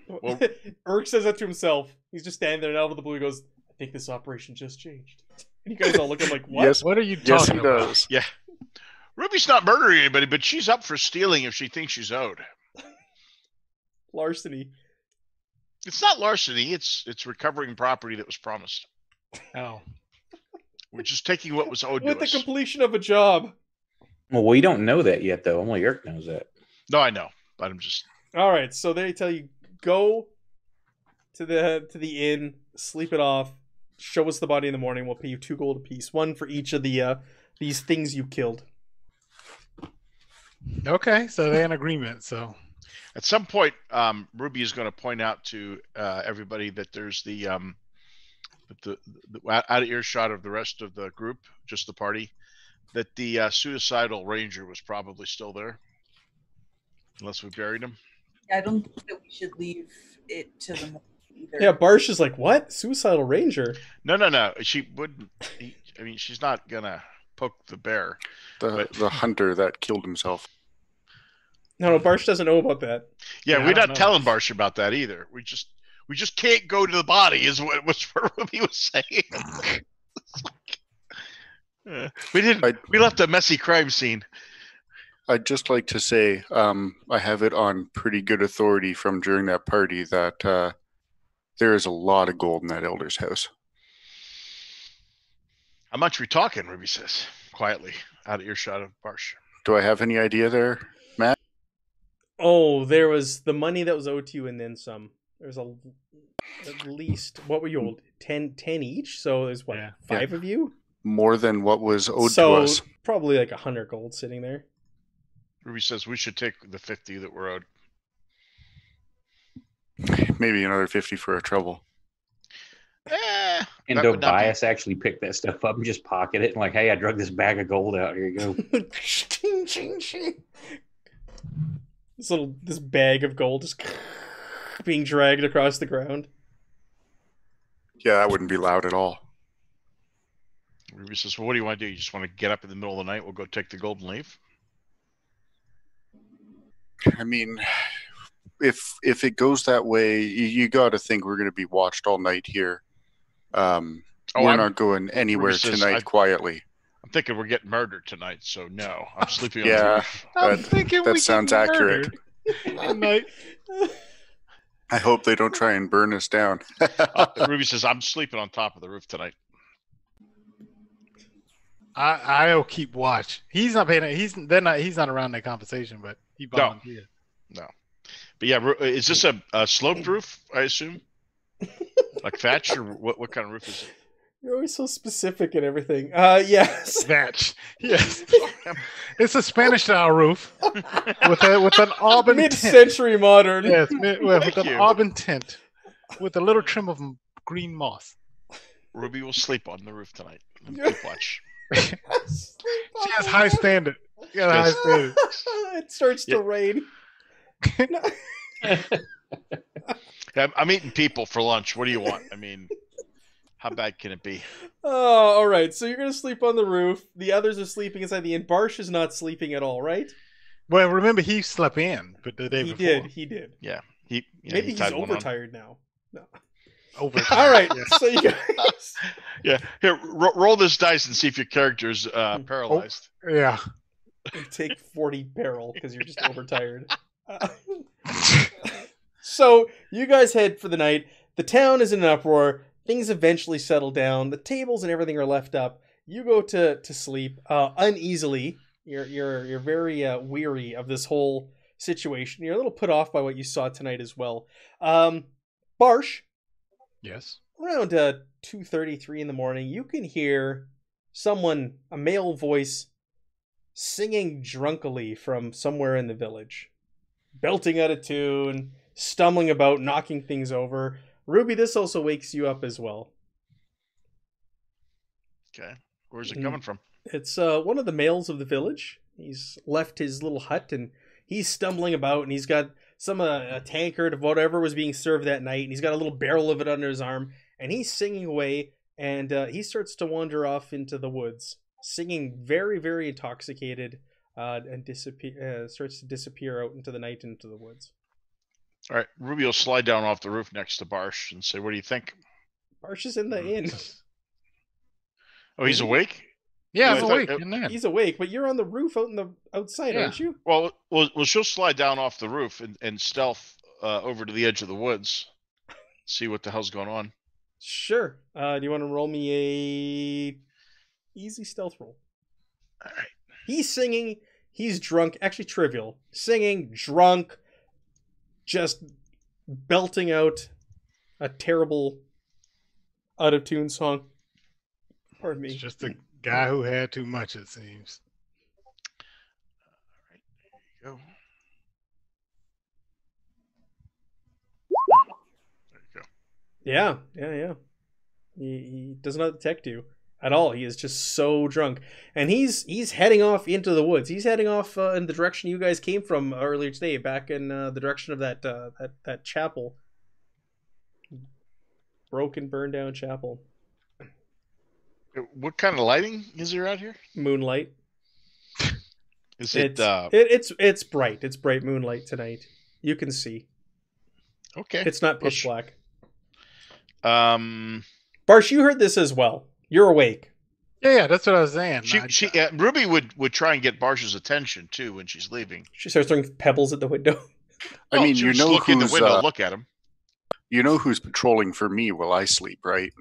Well- Urk says that to himself. He's just standing there, and out of the blue, he goes, "I think this operation just changed." And you guys all look at him like, "What?" Yes. What are you Yes, talking he about? does. Yeah. Ruby's not murdering anybody, but she's up for stealing if she thinks she's owed. Larceny. It's not larceny. It's recovering property that was promised. Oh, We're just taking what was owed With to the us. completion of a job. Well, we don't know that yet, though. Only Eric knows that. No, I know, but I'm just. All right, so they tell you go to the inn, sleep it off, show us the body in the morning. We'll pay you 2 gold apiece, 1 for each of the these things you killed. okay. So they're in agreement. So At some point, Ruby is going to point out to everybody that there's the out of earshot of the rest of the group, just the party, that the suicidal ranger was probably still there, unless we buried him. I don't think that we should leave it to them either. Yeah, Barsh is like, "What? Suicidal Ranger?" No. She wouldn't. I mean, she's not gonna poke the bear. The hunter that killed himself. No, Barsh doesn't know about that. Yeah, Yeah, I we're don't not know. telling Barsh about that either. We just can't go to the body, is what Ruby was saying. We didn't. We left a messy crime scene. I'd just like to say I have it on pretty good authority from during that party that there is a lot of gold in that elder's house. How much we talking? Ruby says quietly, out of earshot of Barsh. Do I have any idea there? Oh, there was the money that was owed to you, and then some. There's at least, what were you owed? 10 each. So there's what, Yeah. 5 of you. More than what was owed So to us. probably like 100 gold sitting there. Ruby says we should take the 50 that we're owed. Maybe another 50 for our trouble. And That don't would not be- bias actually pick that stuff up and just pocket it and like, hey, I drug this bag of gold out. Here you go. This bag of gold is being dragged across the ground. Yeah, that wouldn't be loud at all. Ruby says, well, what do you want to do? You just want to get up in the middle of the night? We'll go take the gold and leave? I mean, if it goes that way, you got to think we're going to be watched all night here. We're not going anywhere Ruby says, tonight quietly. I'm thinking we're getting murdered tonight, so no. I'm sleeping on the Yeah, roof. I'm That- thinking that we sounds get accurate. murdered one night. I hope they don't try and burn us down. Ruby says, I'm sleeping on top of the roof tonight. I'll keep watch. He's not paying. He's not around that conversation, but he volunteered. But yeah, is this a sloped roof, I assume? Like thatch, or what kind of roof is it? You're always so specific and everything. Yes. Thatch. Yes. It's a Spanish style roof with an auburn tint. Mid-century modern. Yes, with an you. auburn tint, with a little trim of green moss. Ruby will sleep on the roof tonight. Keep watch. She has high standard. She has high standard. It starts to rain. Yeah, I'm eating people for lunch. What do you want? I mean, how bad can it be? Oh, all right. So you're gonna sleep on the roof. The others are sleeping inside the inn. Barsh is not sleeping at all, right? Well, remember he slept in, but the day He before. did. He did. Maybe he's tied one on. overtired now. No. Over. All right. Yes. So you guys. Yeah, here, roll this dice and see if your character's paralyzed. Yeah. Take 40 barrel because you're just overtired. So you guys head for the night. The town is in an uproar. Things eventually settle down. The tables and everything are left up. You go to sleep uneasily. You're very weary of this whole situation. You're a little put off by what you saw tonight as well. Barsh, Yes. around 2:33 in the morning, you can hear someone, a male voice, singing drunkily from somewhere in the village, belting out a tune, stumbling about, knocking things over. Ruby, this also wakes you up as well. Okay, where's it coming from? It's one of the males of the village. He's left his little hut and he's stumbling about, and he's got some a tankard of whatever was being served that night, and he's got a little barrel of it under his arm, and he's singing away, and he starts to wander off into the woods, singing very, very intoxicated, and starts to disappear out into the night, into the woods. All right, Ruby will slide down off the roof next to Barsh and say, "What do you think?" Barsh is in the inn. Oh, he's awake? Yeah, I I'm thought- awake. And then He's awake, but you're on the roof outside, Yeah. aren't you? Well, she'll slide down off the roof and stealth over to the edge of the woods, see what the hell's going on. Sure. Do you want to roll me a easy stealth roll? All right. He's singing. He's drunk. Actually, trivial. Singing, drunk, just belting out a terrible, out of tune song. Pardon me. it's just a guy who had too much, it seems. All right, there you go. There you go. Yeah. He does not detect you at all. He is just so drunk, and he's heading off into the woods. He's heading off in the direction you guys came from earlier today, back in the direction of that chapel, broken, burned down chapel. What kind of lighting is there out here? Moonlight. Is it It's bright. It's bright moonlight tonight. You can see. okay? It's not pitch black. Barsh, you heard this as well. You're awake. Yeah, that's what I was saying. Ruby would try and get Barsh's attention too when she's leaving. She starts throwing pebbles at the window. I mean, she you would know look in the who's window, look at him. you know who's patrolling for me while I sleep, right?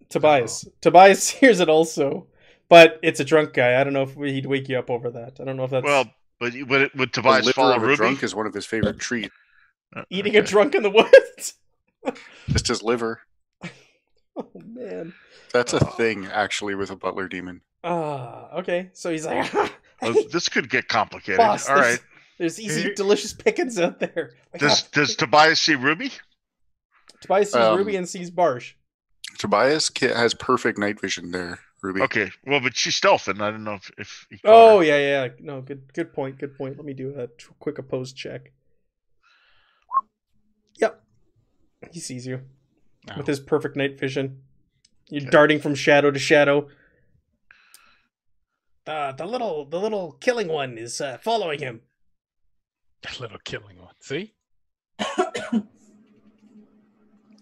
Tobias. Tobias hears it also, but it's a drunk guy. I don't know if he'd wake you up over that. I don't know if that's but would The Tobias liver follow of a Ruby? drunk is one of his favorite treats. eating a drunk in the woods. Just his liver. Oh man. That's a thing, actually, with a butler demon. Okay. So he's like, Oh, this could get complicated. boss, All right. there's easy, delicious pickings out there. Does Tobias see Ruby? Tobias sees Ruby and sees Barsh. Tobias has perfect night vision there, Ruby. Okay. Well, but she's stealthing. I don't know if he caught Oh her. yeah. No, good point. Let me do a quick opposed check. Yep. He sees you with his perfect night vision. You're darting from shadow to shadow. The little killing one is following him. The little killing one. See?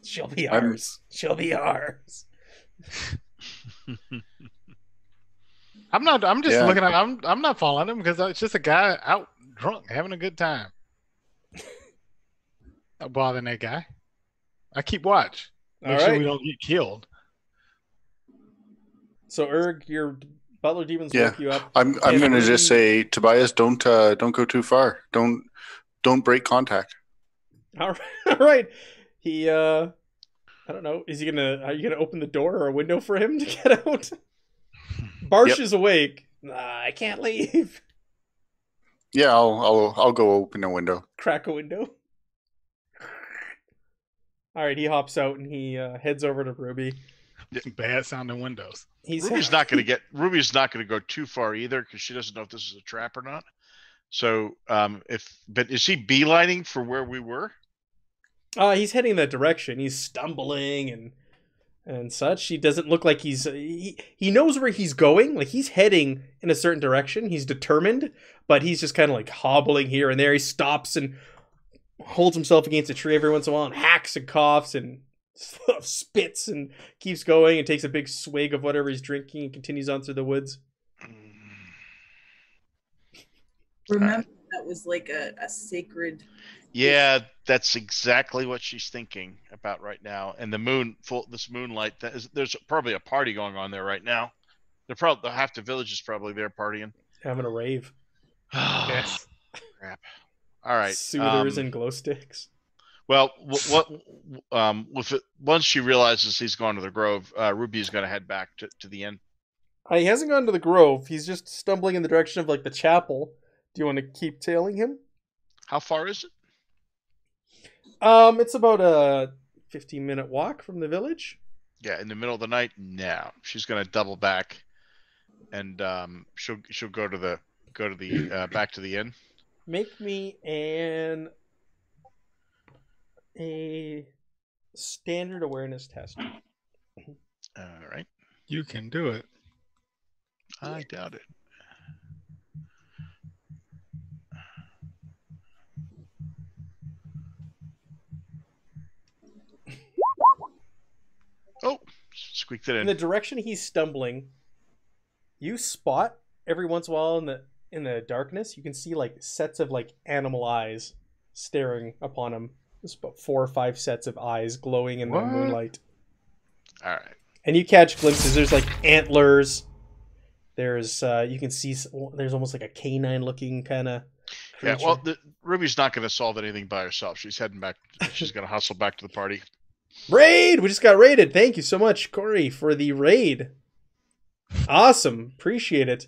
She'll be ours. She'll be ours. I'm just looking at I'm not following him because it's just a guy out drunk having a good time. Not bothering that guy. I keep watch. Make sure we don't get killed. So Erg, your butler demons woke you up. I'm gonna just say, Tobias, don't go too far. Don't break contact. All right. He I don't know. Are you gonna open the door or a window for him to get out? Barsh is awake. I can't leave. Yeah, I'll go open a window. Crack a window. All right, he hops out and he heads over to Ruby. Bad sounding windows. Ruby's not going to go too far either because she doesn't know if this is a trap or not. So, but is he beelining for where we were? He's heading that direction. He's stumbling and such. He doesn't look like he knows where he's going. Like he's heading in a certain direction. He's determined, but he's just kind of like hobbling here and there. He stops and holds himself against a tree every once in a while and hacks and coughs and spits and keeps going and takes a big swig of whatever he's drinking and continues on through the woods. Remember, that was like a sacred. Yeah, that's exactly what she's thinking about right now. And the this moonlight, there's probably a party going on there right now. Half the village is probably there partying, Having a rave. Yes. Crap. All right. Soothers and glow sticks. Well, once she realizes he's gone to the grove, Ruby's going to head back to the inn. He hasn't gone to the grove. He's just stumbling in the direction of like the chapel. Do you want to keep tailing him? How far is it? It's about a 15-minute walk from the village. Yeah, in the middle of the night. No, she's going to double back, and she'll go to the back to the inn. Make me a standard awareness test. All right. You can do it. I doubt it. Oh, squeaked it In in. the direction he's stumbling, you spot every once in a while in the darkness, you can see like sets of like animal eyes staring upon him. There's about 4 or 5 sets of eyes glowing in the What? moonlight. All right. And you catch glimpses. There's like antlers. There's you can see there's almost like a canine looking kind of creature. Yeah, well, Ruby's not going to solve anything by herself. She's heading back. She's going to hustle back to the party. Raid! We just got raided. Thank you so much, Corey, for the raid. Awesome. Appreciate it.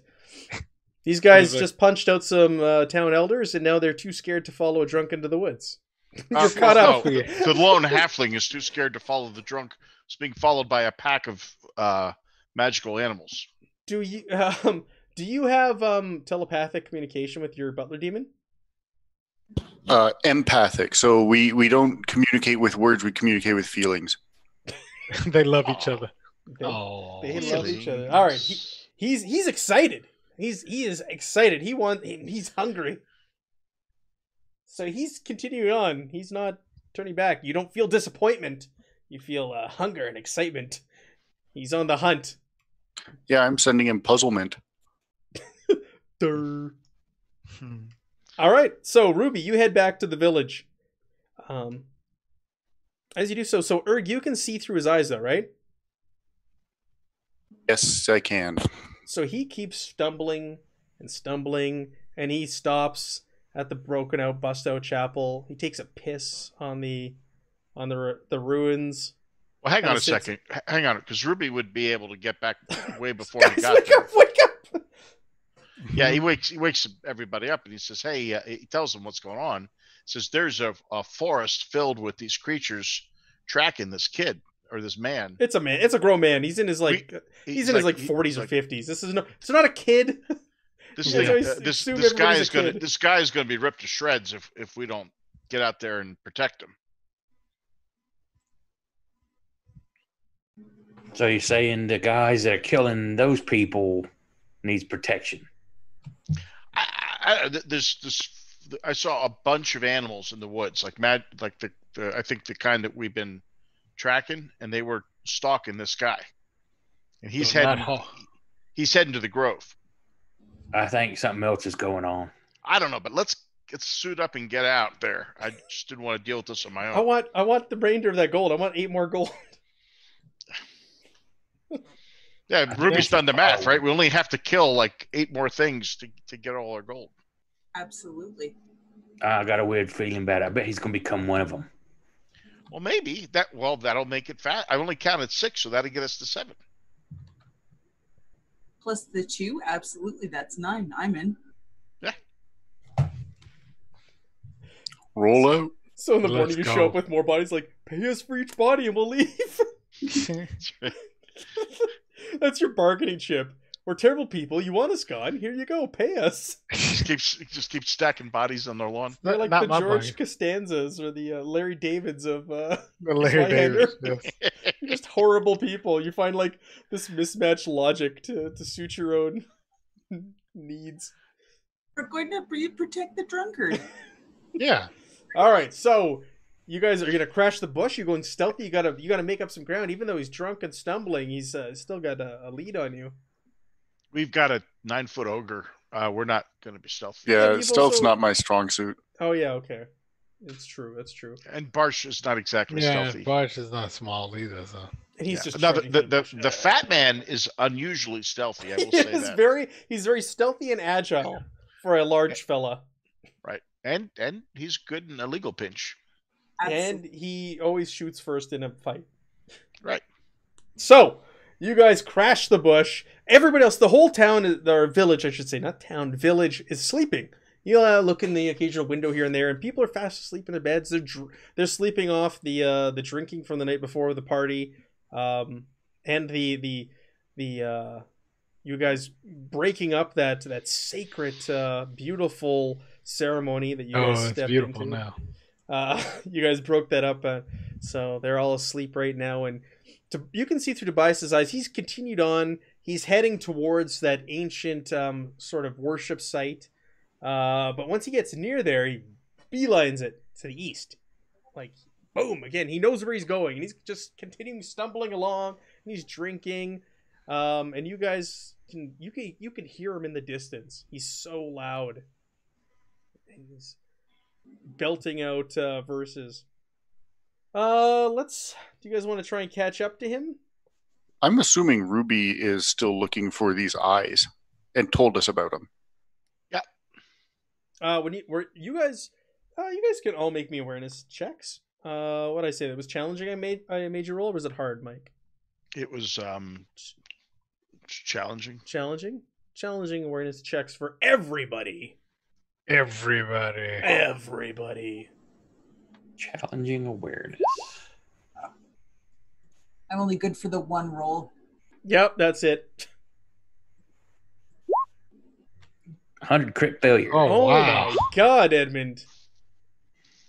These guys just punched out some town elders, and now they're too scared to follow a drunk into the woods. You're caught up. No, the lone halfling is too scared to follow the drunk. It's being followed by a pack of magical animals. Do you have telepathic communication with your butler demon? Empathic. So we don't communicate with words. We communicate with feelings. They love each other. They Oh, love each other. All right, he's excited. He is excited. He's hungry. So he's continuing on. He's not turning back. You don't feel disappointment. You feel hunger and excitement. He's on the hunt. Yeah, I'm sending him puzzlement. All right, so Ruby, you head back to the village. As you do so Erg, you can see through his eyes, though, right? Yes, I can. So he keeps stumbling, and he stops at the broken out, bust out chapel. He takes a piss on the ruins. Well, hang on a sits- second. Hang on, because Ruby would be able to get back way before Guys, he got wake there. up, wake up! Yeah, he wakes everybody up and he says, "Hey," he tells them what's going on. He says, "There's a forest filled with these creatures tracking this kid or this man." It's a man. It's a grown man. He's in his like He's his like- 40s or like- 50s. This is it's not a kid. This Yeah, thing, I assume this guy everybody's is a gonna kid. this guy is gonna be ripped to shreds if we don't get out there and protect him. So you're saying the guys that are killing those people needs protection? I saw a bunch of animals in the woods, like the I think the kind that we've been tracking, and they were stalking this guy, and he's heading to the grove. I think something else is going on. I don't know, but let's suit up and get out there. I just didn't want to deal with this on my I own. want the remainder of that gold. I want 8 more gold. Yeah, Ruby's done the math, right? We only have to kill like 8 more things to get all our gold. Absolutely. I got a weird feeling about it. I bet he's going to become one of them. Well, maybe that'll make it fat. I only counted 6, so that'll get us to 7. Plus the 2, absolutely, that's 9. I'm in. Yeah. Roll out. So in the Let's morning you go. show up with more bodies, like, pay us for each body and we'll leave. That's your bargaining chip. We're terrible people. You want us gone? Here you go. Pay us. just keep stacking bodies on their lawn. They're like Not the my George body. Costanzas or the Larry Davids of The Larry Zweihander. Davis. Yes. You're just horrible people. You find like this mismatched logic to suit your own needs. We're going to protect the drunkard. Yeah. All right, so you guys are gonna crash the bush. You're going stealthy. You gotta make up some ground. Even though he's drunk and stumbling, he's still got a lead on you. We've got a 9-foot ogre. We're not going to be stealthy. Yeah, Yeah, you've stealth's also- not my strong suit. Oh yeah, okay. It's true. That's true. And Barsh is not exactly Yeah, stealthy. Barge is not small either, so. And he's just Now trudging through the bush. the fat man is unusually stealthy. I will say that. He's very stealthy and agile for a large fella. Right, and he's good in a legal pinch. And he always shoots first in a fight. Right. So, you guys crash the bush. Everybody else, the whole town, or village, I should say, not town, village, is sleeping. You'll look in the occasional window here and there, and people are fast asleep in their beds. They're sleeping off the drinking from the night before the party, and the you guys breaking up that sacred, beautiful ceremony that you guys Oh, it's stepped beautiful into. now. You guys broke that up, so they're all asleep right now, and you can see through Tobias's eyes. He's continued on. he's heading towards that ancient sort of worship site. But once he gets near there, he beelines it to the east. Like, boom, again, he knows where he's going, and he's just continuing stumbling along, and he's drinking. And you guys can hear him in the distance. He's so loud. And he's belting out verses. Do you guys want to try and catch up to him? I'm assuming Ruby is still looking for these eyes and told us about them. You guys can all make me awareness checks. What did I say? That was challenging. I made you roll, or was it hard, Mike? It was challenging. Challenging awareness checks for everybody. Challenging awareness. I'm only good for the one roll. Yep, that's it. 100 crit failure. Oh, wow. My God, Edmund.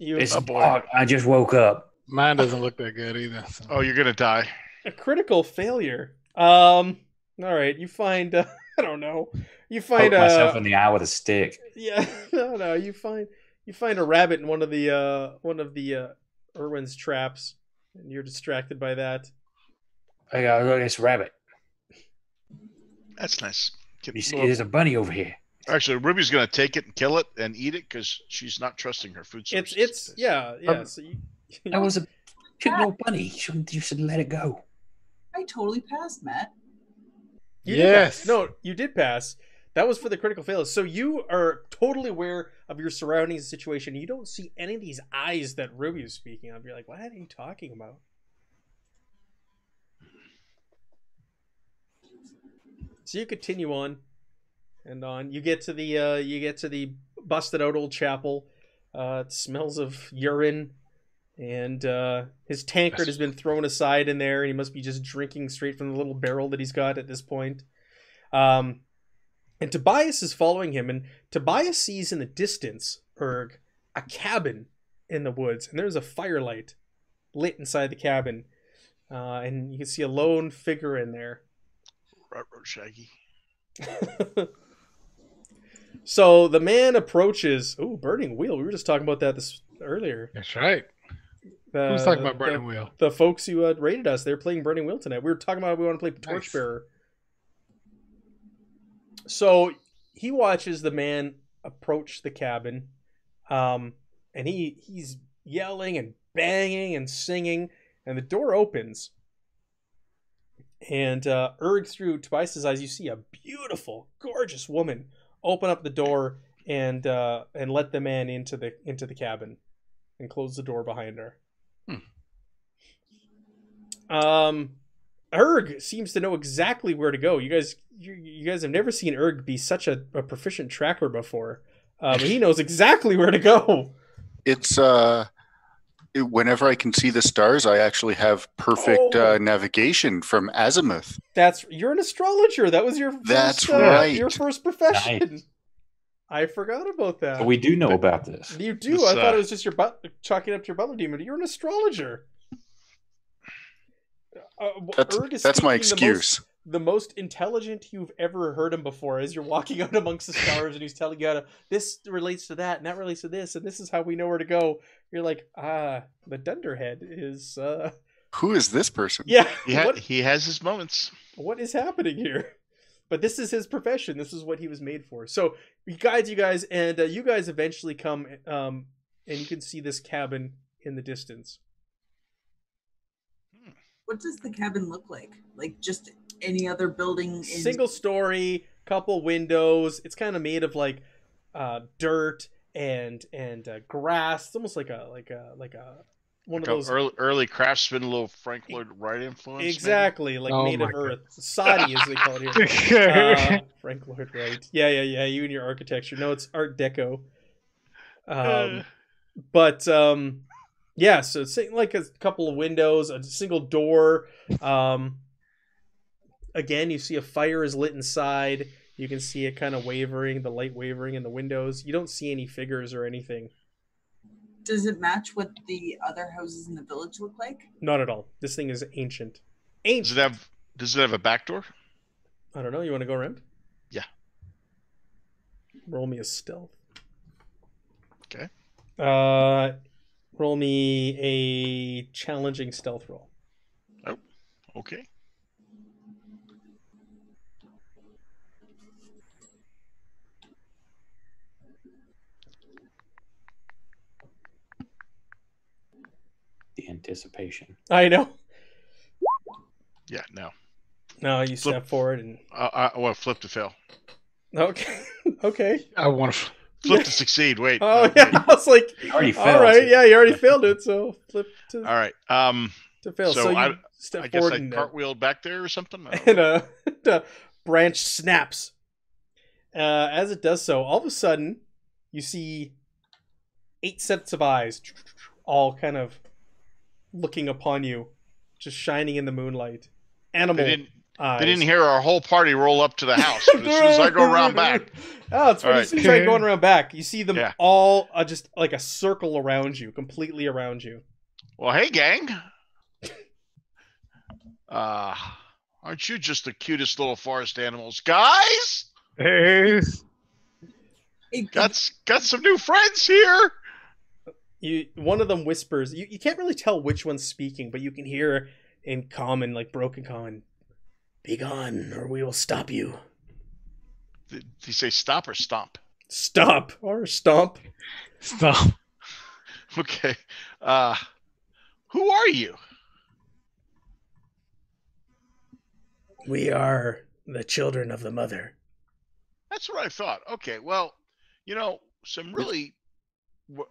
I just woke up. Mine doesn't look that good either. So. Oh, you're gonna die. A critical failure. All right, you find I don't know. You find Poke myself in the eye with a stick. Yeah, no. You find a rabbit in one of the Irwin's traps, and you're distracted by that. I got this rabbit. That's nice. There's a bunny over here. Actually, Ruby's gonna take it and kill it and eat it because she's not trusting her food sources. So That was a cute little bunny. You should let it go. I totally passed, Matt. Yes. You did pass. That was for the critical failure. So you are totally aware of your surroundings and situation. You don't see any of these eyes that Ruby is speaking of. You're like, what are you talking about? So you continue on and on. You get to the busted out old chapel. It smells of urine, and his tankard has been thrown aside in there, and he must be just drinking straight from the little barrel that he's got at this point. And Tobias is following him, and Tobias sees in the distance, Erg, a cabin in the woods, and there's a firelight lit inside the cabin, and you can see a lone figure in there. Ruh-roh, Shaggy. So the man approaches. Ooh, burning wheel. We were just talking about that earlier. That's right. Who's talking about burning wheel? The folks who rated us. They're playing burning wheel tonight. We were talking about we want to play torchbearer. So he watches the man approach the cabin, and he's yelling and banging and singing, and the door opens. And Erg, through Tobias' eyes, you see a beautiful, gorgeous woman open up the door and let the man into the cabin and close the door behind her. Erg seems to know exactly where to go. You guys have never seen Erg be such a proficient tracker before. But he knows exactly where to go. It's whenever I can see the stars, I actually have perfect navigation from azimuth. You're an astrologer. That was your first profession. Nice. I forgot about that. So we do know about this. You do. I thought it was just your chalking up to your butler demon. You're an astrologer. That's my excuse. The most intelligent you've ever heard him before, as you're walking out amongst the stars, and he's telling you this relates to that, and that relates to this, and this is how we know where to go. You're like, the Dunderhead is. Who is this person? Yeah, he has his moments. What is happening here? But this is his profession. This is what he was made for. So he guides you guys, and you guys eventually come, and you can see this cabin in the distance. What does the cabin look like? Like just any other building? Single story, couple windows. It's kind of made of like dirt and grass. It's almost like a one of those early craftsman, little Frank Lloyd Wright influence. Exactly, maybe? Like made of earth. Sadi, as they call it here. Frank Lloyd Wright. Yeah. You and your architecture. No, it's Art Deco. Yeah, so it's like a couple of windows, a single door. Again, you see a fire is lit inside. You can see it kind of wavering, the light wavering in the windows. You don't see any figures or anything. Does it match what the other houses in the village look like? Not at all. This thing is ancient. Does it have a back door? I don't know. You want to go around? Yeah. Roll me a stealth. Okay. Roll me a challenging stealth roll. Oh, okay. The anticipation. I know. Yeah, no. No, you step forward and Well, flip to fail. okay, okay. I want to. Flip to succeed. Wait. Oh no, yeah, wait. I was like, You already all failed. right, yeah, you already failed it, so flip to All right. to fail. so So you I step guess forward I and cartwheeled back there or something. I don't and know. the branch snaps. As it does so, all of a sudden, you see 8 sets of eyes, all kind of looking upon you, just shining in the moonlight. Animal They eyes. didn't hear our whole party roll up to the house. But as soon as I go around back, Oh, it's when All you right. start going around back. You see them Yeah. all just like a circle around you, completely around you. well, hey, gang. Aren't you just the cutest little forest animals, guys? Hey, Got some new friends here. One of them whispers. You can't really tell which one's speaking, but you can hear in common, like broken common, "Be gone, or we will stop you." Did he say stop or stomp? Stop or stomp. stop. Okay. Who are you? We are the children of the mother. That's what I thought. Okay, well, some really,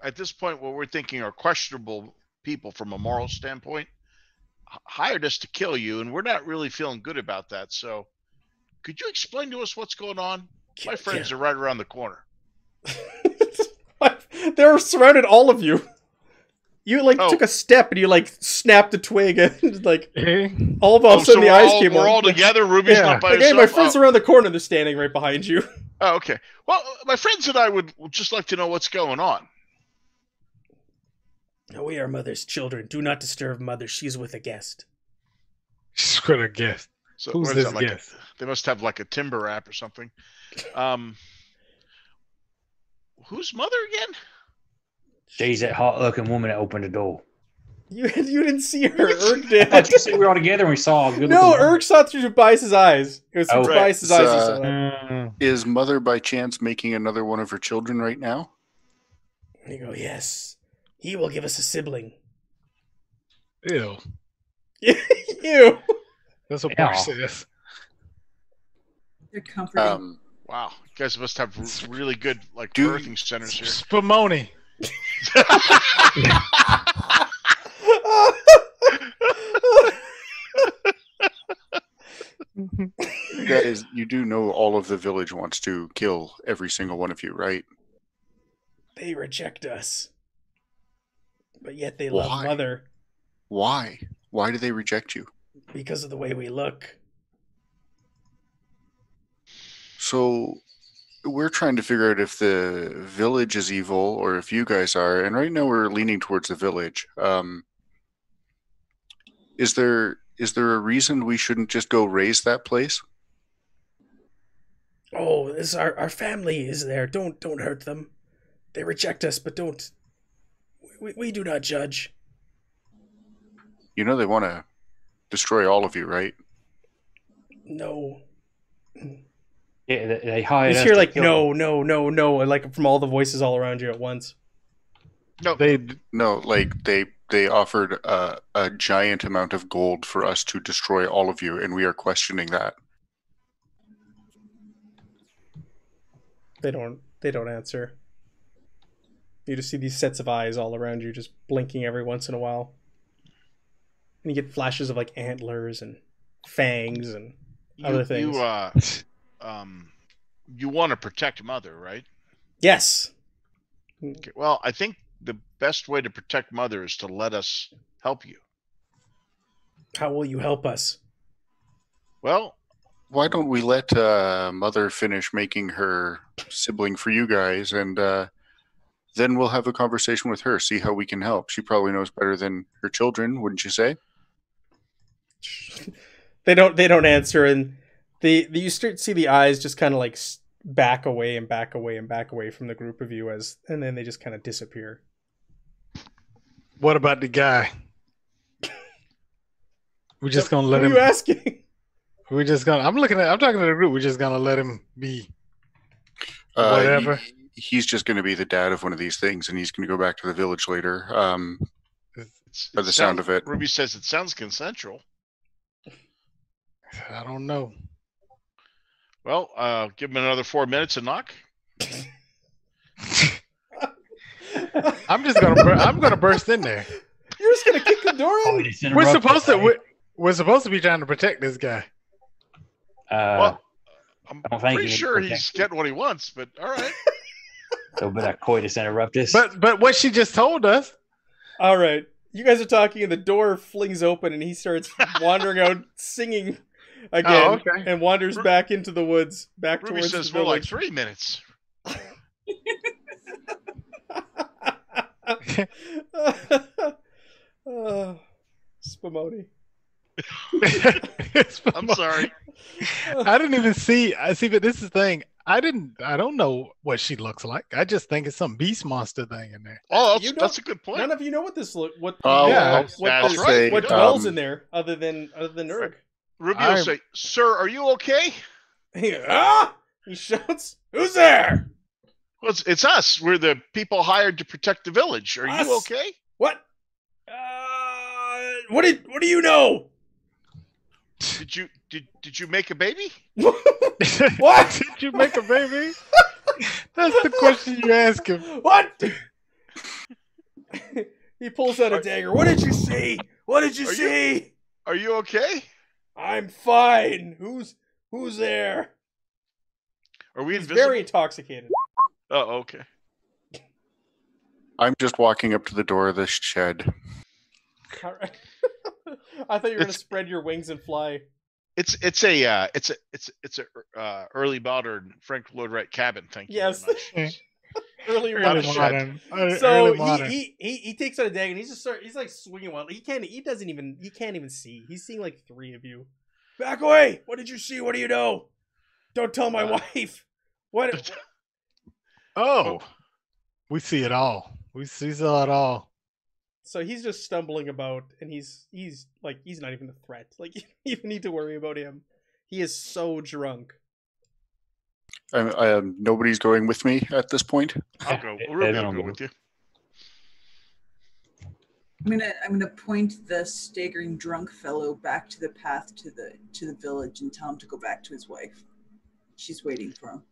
at this point, what we're thinking are questionable people from a moral standpoint hired us to kill you, and we're not really feeling good about that. So, could you explain to us what's going on? My friends are right around the corner. They're surrounded all of you. You Oh. took a step and you snapped a twig and Hey, all of a sudden the eyes came we're on. all together. Ruby's Yeah. not by Like, hey, my herself. friends around the corner. They're standing right behind you. Oh, okay. Well, my friends and I would just like to know what's going on. We are mother's children. Do not disturb mother. She's with a guest. she's gonna guess. So Who's what is this that, like guest? they must have like a timber app or something. Who's mother again? She's that hot looking woman that opened the door. You didn't see her. Erg I did. thought you said we were all together and we saw a good No, looking woman. Erg saw through Tobias' eyes. It was through Oh, right. Tobias' eyes. He saw that. Mm, Is Mother by chance making another one of her children right now? And you go, yes. He will give us a sibling. ew. Ew. That's what Yeah. Mark says. They're comforting. Wow, you guys must have really good Do- birthing centers here. Spumoni. Guys, you do know all of the village wants to kill every single one of you, right? They reject us. But yet they love Why? mother Why? Why do they reject you? because of the way we look. So we're trying to figure out if the village is evil or if you guys are, and right now we're leaning towards the village. Is there a reason we shouldn't just go raise that place? Oh, this our family is there. Don't hurt them. They reject us, but don't. We do not judge. You know they want to destroy all of you, right? No. Yeah, they hired You us hear to like kill no, like from all the voices all around you at once. No, They No, like they offered a giant amount of gold for us to destroy all of you, and we are questioning that. They don't answer. You just see these sets of eyes all around you, just blinking every once in a while. And you get flashes of like antlers and fangs and other things. You want to protect mother, right? Yes. Okay, well, I think the best way to protect mother is to let us help you. How will you help us? Well, Why don't we let Mother finish making her sibling for you guys, and then we'll have a conversation with her, see how we can help. She probably knows better than her children, wouldn't you say? They don't answer, and You start to see the eyes just kind of like back away and back away and back away from the group of you and then they just kind of disappear. What about the guy? We're just gonna let him. Who are you asking? We're just gonna. I'm talking to the group. We're just gonna let him be. Whatever. He's just going to be the dad of one of these things, and he's going to go back to the village later. By the sound of it, Ruby says it sounds consensual. I don't know. Well, give him another 4 minutes and knock. I'm gonna burst in there. You're just gonna kick the door in? We're supposed to be trying to protect this guy. Well, I'm pretty sure he's getting what he wants, but all right. So, but that coitus interruptus. But what she just told us. All right, you guys are talking, and the door flings open, and he starts wandering out singing again, and wanders back into the woods, back Ruby towards says the more like village. 3 minutes. Spumoni. I'm sorry. I didn't even see. But this is the thing. I don't know what she looks like. I just think it's some beast monster thing in there. Oh, that's a good point. None of you know what this look. What that's right. What dwells in there other than Urg? Ruby will say, "Sir, are you okay?" He shouts, "Who's there?" Well, it's us. We're the people hired to protect the village. Are you okay? What? What do you know? Did you make a baby? What? Did you make a baby? That's the question you ask him. What? He pulls out a dagger. What did you see? What did you see? Are you okay? I'm fine. Who's there? Are we He's invisible? very intoxicated. Oh, okay. I'm just walking up to the door of this shed. All right. I thought you were going to spread your wings and fly. It's a early modern Frank Lloyd Wright cabin. Thank you. Yes. Very much. Early modern. So he takes out a dagger and he's like swinging wild. He can't even see. He's seeing like three of you. Back away! What did you see? What do you know? Don't tell my wife. What? Oh, we see it all. We saw it all. So he's just stumbling about, and he's not even a threat. Like, you don't even need to worry about him. He is so drunk. Nobody's going with me at this point. I'll go. Ruby will go with you. I'm gonna point the staggering drunk fellow back to the path to the village and tell him to go back to his wife. She's waiting for him.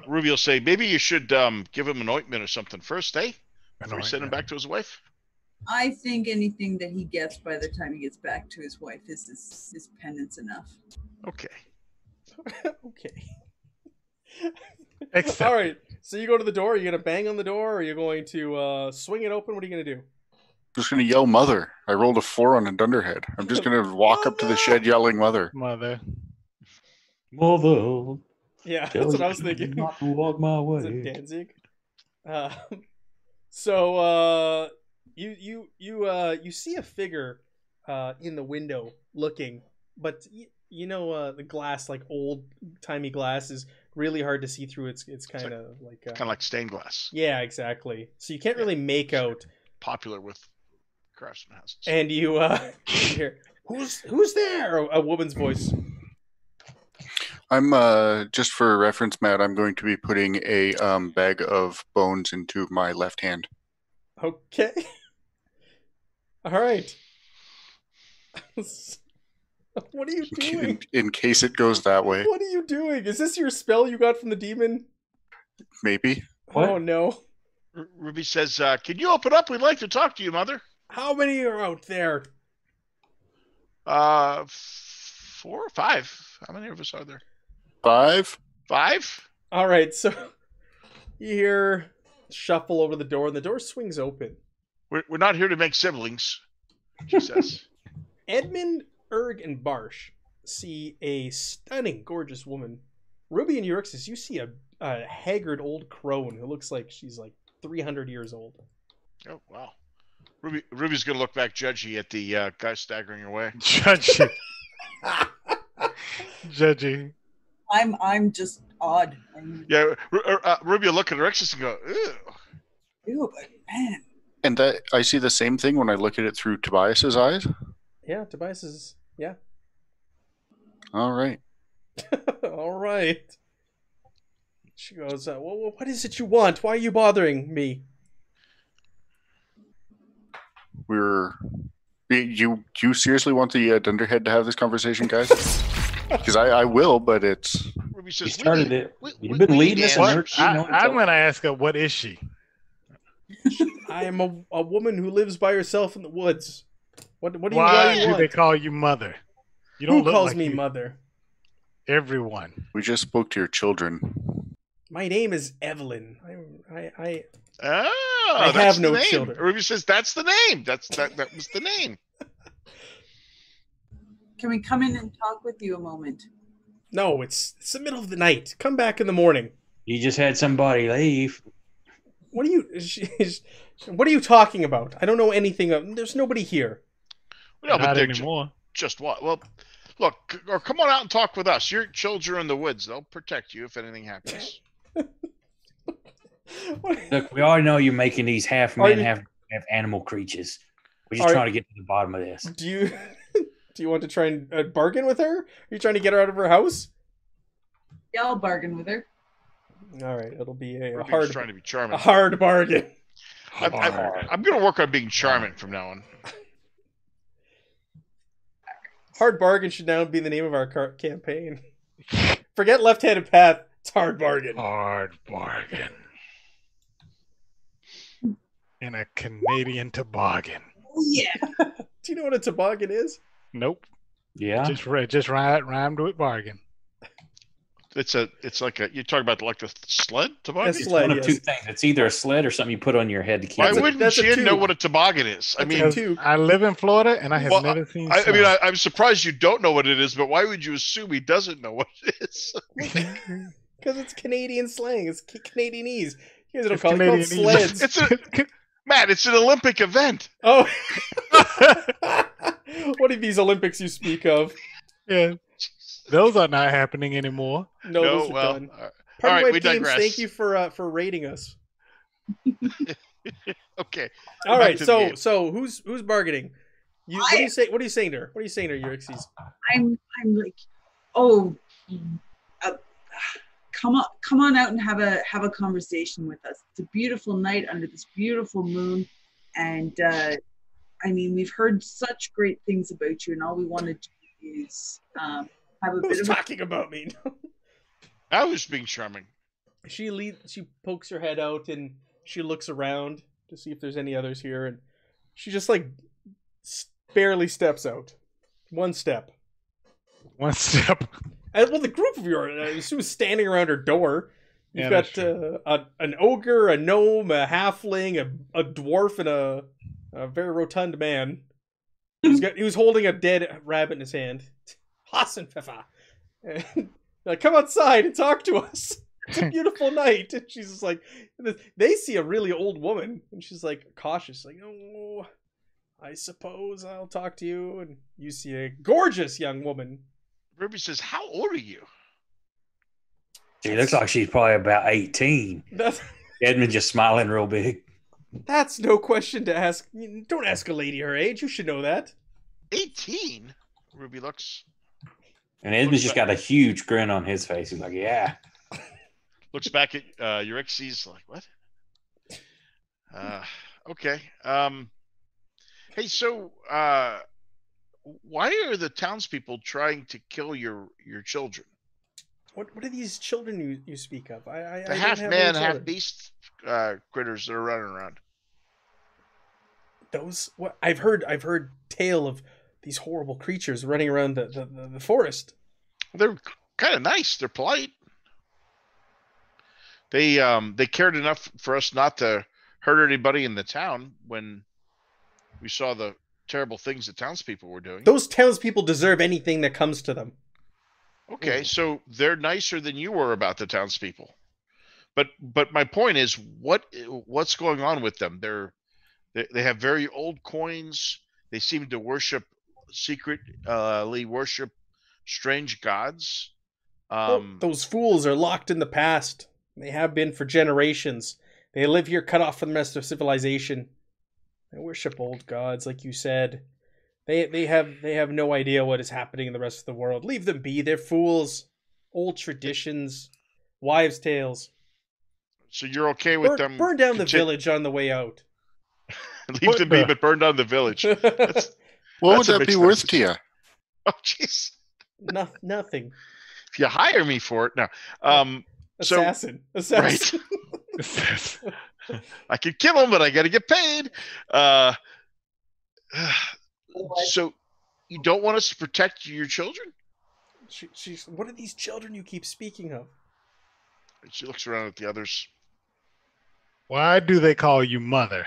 Ruby will say, maybe you should give him an ointment or something first, eh? Before you send him back to his wife. I think anything that he gets by the time he gets back to his wife is penance enough. Okay. Okay. Except, all right. So you go to the door. Are you gonna bang on the door, or are you going to swing it open? What are you gonna do? I'm just going to yell mother. I rolled a 4 on a dunderhead. I'm just going to walk up to the shed yelling mother. Mother. Yeah, that's what I was thinking. Not to walk my way. Is it Danzig? So you see a figure in the window looking, but the glass, like old timey glass, is really hard to see through. It's kind of like stained glass. Yeah, exactly. So you can't really make out. Popular with craftsman houses. And you hear, who's there? A woman's voice. I'm just for reference, Matt, I'm going to be putting a bag of bones into my left hand. Okay. All right. What are you doing? In case it goes that way. What are you doing? Is this your spell you got from the demon? Maybe. What? Oh no. Ruby says, can you open up? We'd like to talk to you, Mother. How many are out there? 4 or 5. How many of us are there? 5? 5? All right, so you hear shuffle over the door, and the door swings open. We're not here to make siblings, she says. Edmund, Urg, and Barsh see a stunning, gorgeous woman. Ruby and Eurixus, you see a haggard old crone who looks like she's like 300 years old. Oh, wow. Ruby's going to look back judgy at the guy staggering away. Judgy. Judgy. I'm just odd. Yeah, Ruby will look at Alexis and go, ew. Ew, but man. And that I see the same thing when I look at it through Tobias's eyes. Yeah, Tobias is. Yeah. All right. All right. She goes, well, what is it you want? Why are you bothering me? You seriously want the Dunderhead to have this conversation, guys? Because I will, but it's. Ruby You says, started it. You've been leading us. What? I'm going to ask her, what is she? I am a woman who lives by herself in the woods. What do you, Why do want? they call you mother? You don't Who look calls like me you. mother? Everyone. We just spoke to your children. My name is Evelyn. I oh, have no the name. children. Ruby says, that's the name. That was the name. Can we come in and talk with you a moment? No, it's the middle of the night. Come back in the morning. You just had somebody leave. What are you talking about? I don't know anything of. There's nobody here. No, Not but they're anymore. just what? Well, look, or come on out and talk with us. Your children are in the woods. They'll protect you if anything happens. Look, we all know you're making these half men, half animal creatures. We're just trying to get to the bottom of this. Do you want to try and bargain with her? Are you trying to get her out of her house? Yeah, I'll bargain with her. All right, it'll be a Ruby's hard, trying to be charming. a hard bargain. I'm going to work on being charming from now on. Hard bargain should now be the name of our campaign. Forget left-handed path. It's hard bargain. Hard bargain. In a Canadian toboggan. Oh, yeah. Do you know what a toboggan is? Nope. Yeah. Just rhymed with bargain. It's like you're talking about like the sled toboggan? A It's sled, one of yes. two things. It's either a sled or something you put on your head to keep. Why it. wouldn't that's a Jen know tube. what a toboggan is? I mean, I live in Florida and I have Well, never seen I snow. mean, I'm surprised you don't know what it is, but why would you assume he doesn't know what it is? Because it's Canadian slang. It's Canadianese. You guys don't It's call it Canadianese. sleds. Matt, it's an Olympic event. Oh. What are these Olympics you speak of? Yeah. Those are not happening anymore. No, those are well, done. all Party right, Wife we Games, digress. thank you for rating us. Okay. All Back right, to the game. so who's bargaining? What do you say? What are you saying to her? What are you saying to her, Euryxes? I'm like, oh, come on out and have a conversation with us. It's a beautiful night under this beautiful moon, and I mean, we've heard such great things about you, and all we want to do is have a bit Who's of talking about me? I was being charming. She pokes her head out and she looks around to see if there's any others here, and she just like barely steps out. One step. One step. Well, the group of you are, I assume, is standing around her door. You've Yeah, got that's an ogre, a gnome, a halfling, a dwarf, and a very rotund man. He was holding a dead rabbit in his hand. Hassenpfeffer. And like, come outside and talk to us. It's a beautiful night. And she's just like, they see a really old woman, and she's like cautious, like, oh, I suppose I'll talk to you. And you see a gorgeous young woman. Ruby says, "How old are you?" She looks like she's probably about 18. Edmund just smiling real big. That's no question to ask. Don't ask a lady her age. You should know that. 18. Ruby looks And Edmund's just got a huge grin on his face. He's like, yeah. back at Euryxes like, what? Okay. Hey, so why are the townspeople trying to kill your children? What are these children you speak of? I The don't half have man, any half children. beast critters that are running around. Those what I've heard tale of these horrible creatures running around the forest. They're kind of nice. They're polite. They cared enough for us not to hurt anybody in the town when we saw the terrible things the townspeople were doing. Those townspeople deserve anything that comes to them. Okay, so they're nicer than you were about the townspeople. But my point is, what's going on with them? They have very old coins. They seem to secretly worship strange gods. Those fools are locked in the past. They have been for generations. They live here cut off from the rest of civilization. They worship old gods, like you said. They have no idea what is happening in the rest of the world. Leave them be. They're fools. Old traditions, wives' tales. So you're okay with them? Burn down the village on the way out. Leave them be, but burn down the village. What would that be worth to you? Oh, jeez. Nothing. If you hire me for it, no. Assassin. Right. I could kill him, but I got to get paid. So you don't want us to protect your children? She's. What are these children you keep speaking of? She looks around at the others. Why do they call you mother?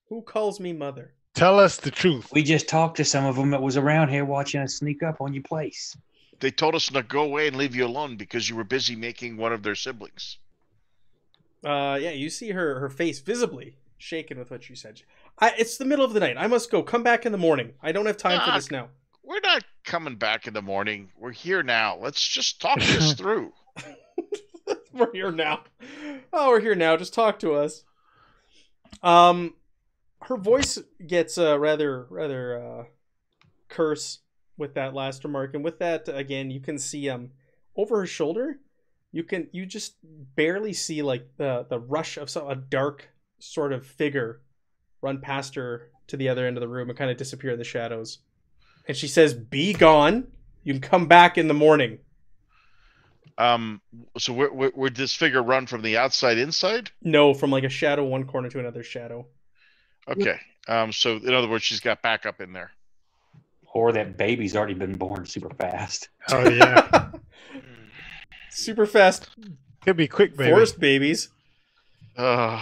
Who calls me mother? Tell us the truth. We just talked to some of them that was around here watching us sneak up on your place. They told us to go away and leave you alone because you were busy making one of their siblings. Yeah, you see her face visibly shaken with what she said. It's the middle of the night. I must go. Come back in the morning. I don't have time for this now. We're not coming back in the morning. We're here now. Let's just talk this through. We're here now. Oh, we're here now. Just talk to us. Her voice gets rather curse with that last remark, and with that again, you can see over her shoulder, you just barely see like the rush of a dark sort of figure run past her to the other end of the room and kind of disappear in the shadows. And she says, "Be gone. You can come back in the morning." So where this figure run from the outside inside? No, from like a shadow one corner to another shadow. Okay. So in other words, she's got backup in there. Or that baby's already been born super fast. Oh yeah. Super fast. Could be quick, baby. Forced babies. All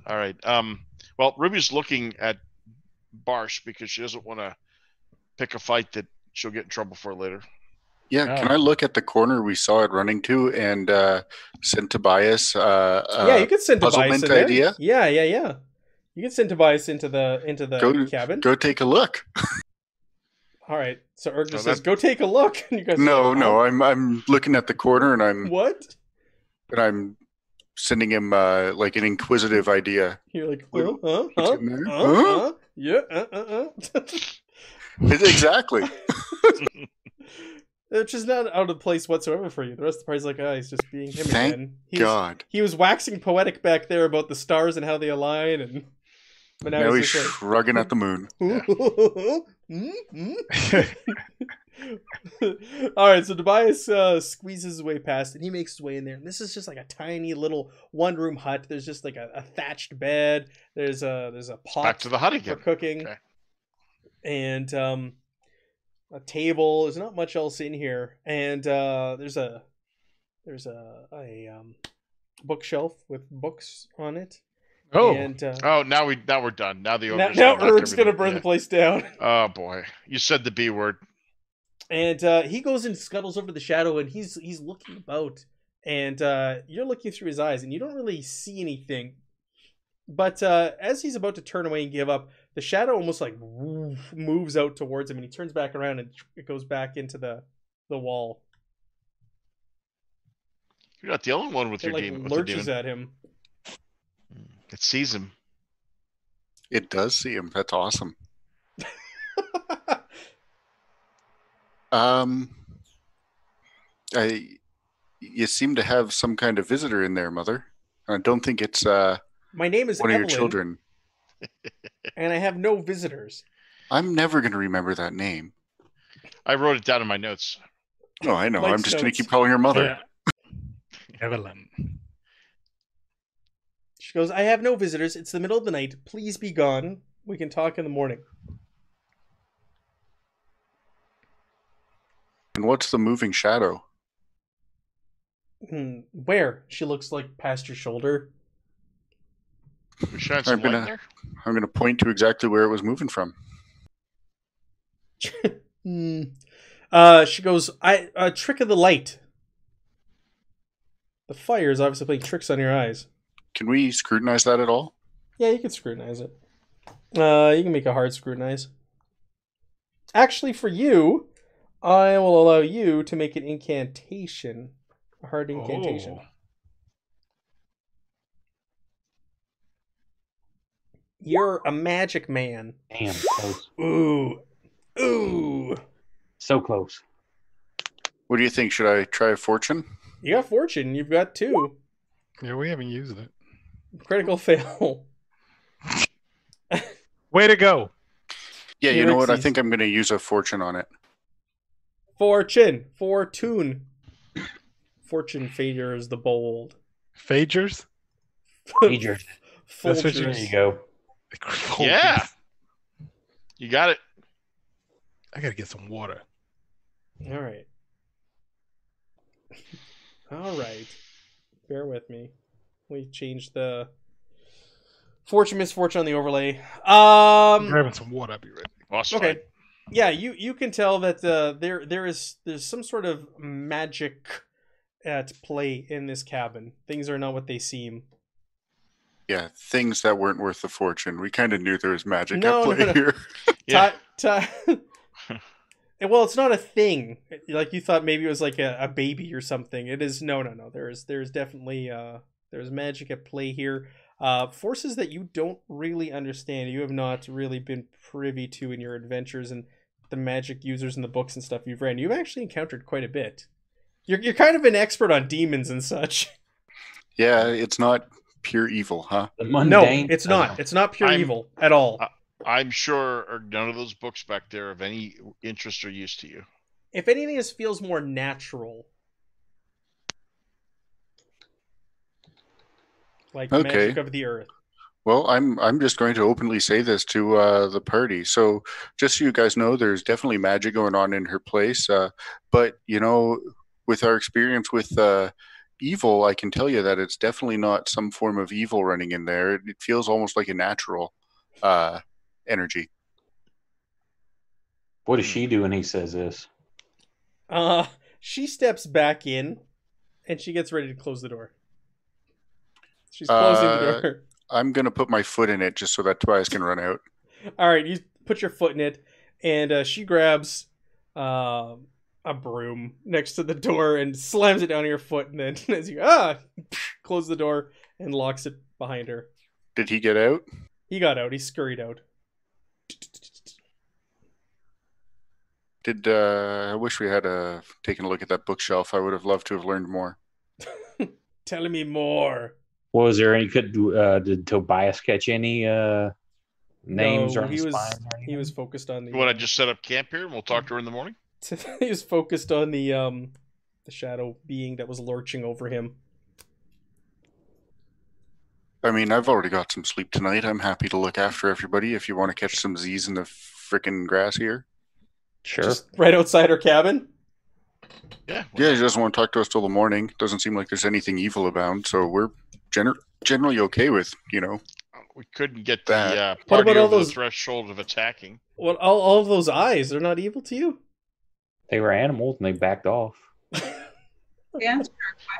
right. Well, Ruby's looking at Barsh because she doesn't want to pick a fight that she'll get in trouble for later. Yeah, can I look at the corner we saw it running to and send Tobias yeah, you could send Tobias in there. idea? Yeah. You can send Tobias into the cabin. Go take a look. All right. So Erg just says, "Go take a look." And you guys No, I'm looking at the corner and I'm what? And I'm sending him like an inquisitive idea. You're like, yeah, Exactly. Which is not out of place whatsoever for you. The rest of the party's like, he's just being him Thank again. God. He was waxing poetic back there about the stars and how they align, and but now he's shrugging at the moon. All right, so Tobias squeezes his way past, and he makes his way in there. And this is just like a tiny little one-room hut. There's just like a thatched bed. There's a pot back to the hut again for cooking, okay. And a table. There's not much else in here, and there's a bookshelf with books on it. Oh, and, now we're done. Now the now Erg's gonna burn the place down. Oh boy, you said the B word. And he goes and scuttles over the shadow, and he's looking about, and you're looking through his eyes, and you don't really see anything. But as he's about to turn away and give up, the shadow almost like moves out towards him, and he turns back around, and it goes back into the wall. You're not the only one with it your like demon. lurches at him. It sees him. It does see him. That's awesome. You seem to have some kind of visitor in there, Mother. I don't think it's my name is one Evelyn, of your children. And I have no visitors. I'm never going to remember that name. I wrote it down in my notes. Oh, I know. Mike's I'm just going notes. to keep calling her Mother. yeah. Evelyn. She goes, "I have no visitors. It's the middle of the night. Please be gone. We can talk in the morning." And what's the moving shadow? Where? She looks like past your shoulder. We shine some light there. I'm going to point to exactly where it was moving from. She goes, a trick of the light. The fire is obviously playing tricks on your eyes. Can we scrutinize that at all? Yeah, you can scrutinize it. You can make a hard scrutinize. Actually, for you, I will allow you to make an incantation. A hard incantation. Oh. You're a magic man. Damn, close. Ooh. Ooh. So close. What do you think? Should I try a fortune? You got fortune. You've got 2. Yeah, we haven't used it. Critical fail. Way to go. Yeah, you know what? I Xerxes. think I'm going to use a fortune on it. Fortune. Fortune. Fortune favors the bold. Phagers? Major. That's what you- There you go. Yeah. You got it. I gotta get some water. All right. All right. Bear with me. We changed the fortune misfortune on the overlay. Grabbing some water, I'll be ready. Lost Okay. fight. Yeah, you can tell that there's some sort of magic at play in this cabin. Things are not what they seem. Yeah, things that weren't worth the fortune. We kind of knew there was magic No, at play no. here. Yeah. Well, it's not a thing. Like you thought maybe it was like a baby or something. It is no. There's definitely there's magic at play here. Forces that you don't really understand. You have not really been privy to in your adventures and the magic users in the books and stuff you've read. You've actually encountered quite a bit. You're kind of an expert on demons and such. Yeah, it's not pure evil, huh? The No, mundane. it's not. It's not pure I'm- evil at all. I'm sure none of those books back there are of any interest or use to you. If anything, this feels more natural. Like Okay. magic of the earth. Well, I'm just going to openly say this to the party. So, just so you guys know, there's definitely magic going on in her place. But you know, with our experience with evil, I can tell you that it's definitely not some form of evil running in there. It feels almost like a natural energy. What does she do when he says this? She steps back in and she gets ready to close the door. She's closing the door. I'm gonna put my foot in it just so that Tobias can run out. All right, you put your foot in it, and she grabs a broom next to the door and slams it down on your foot, and then as you close the door and locks it behind her. Did he get out? He got out. He scurried out. I wish we had taken a look at that bookshelf. I would have loved to have learned more. Telling me more. Was there any? Did Tobias catch any names No, or any he was spies or he anything? was focused on the. You want to just set up camp here and we'll talk to her in the morning? He was focused on the shadow being that was lurching over him. I mean, I've already got some sleep tonight. I'm happy to look after everybody. If you want to catch some Z's in the frickin' grass here. Sure. Just right outside her cabin. Yeah. Yeah, he doesn't want to talk to us till the morning. Doesn't seem like there's anything evil about. So we're generally okay with, We couldn't get That- the What party about all over those- the threshold of attacking. What? All of those eyes? They're not evil to you? They were animals and they backed off. Yeah.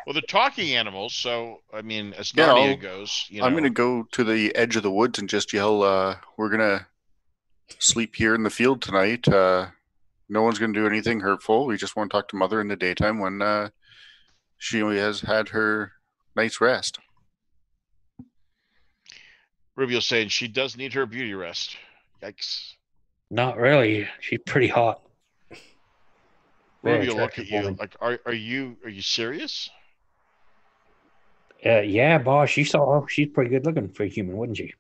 Well, they're talking animals, so I mean, as Yeah, Narnia goes, I'm going to go to the edge of the woods and just yell, we're going to sleep here in the field tonight. No one's going to do anything hurtful. We just want to talk to Mother in the daytime when she has had her night's rest. Rubio's saying she does need her beauty rest. Yikes. Not really. She's pretty hot. Very Rubio, look at attractive you. woman. Like, are you serious? Yeah, boss. You saw her. She's pretty good looking for a human, wouldn't she?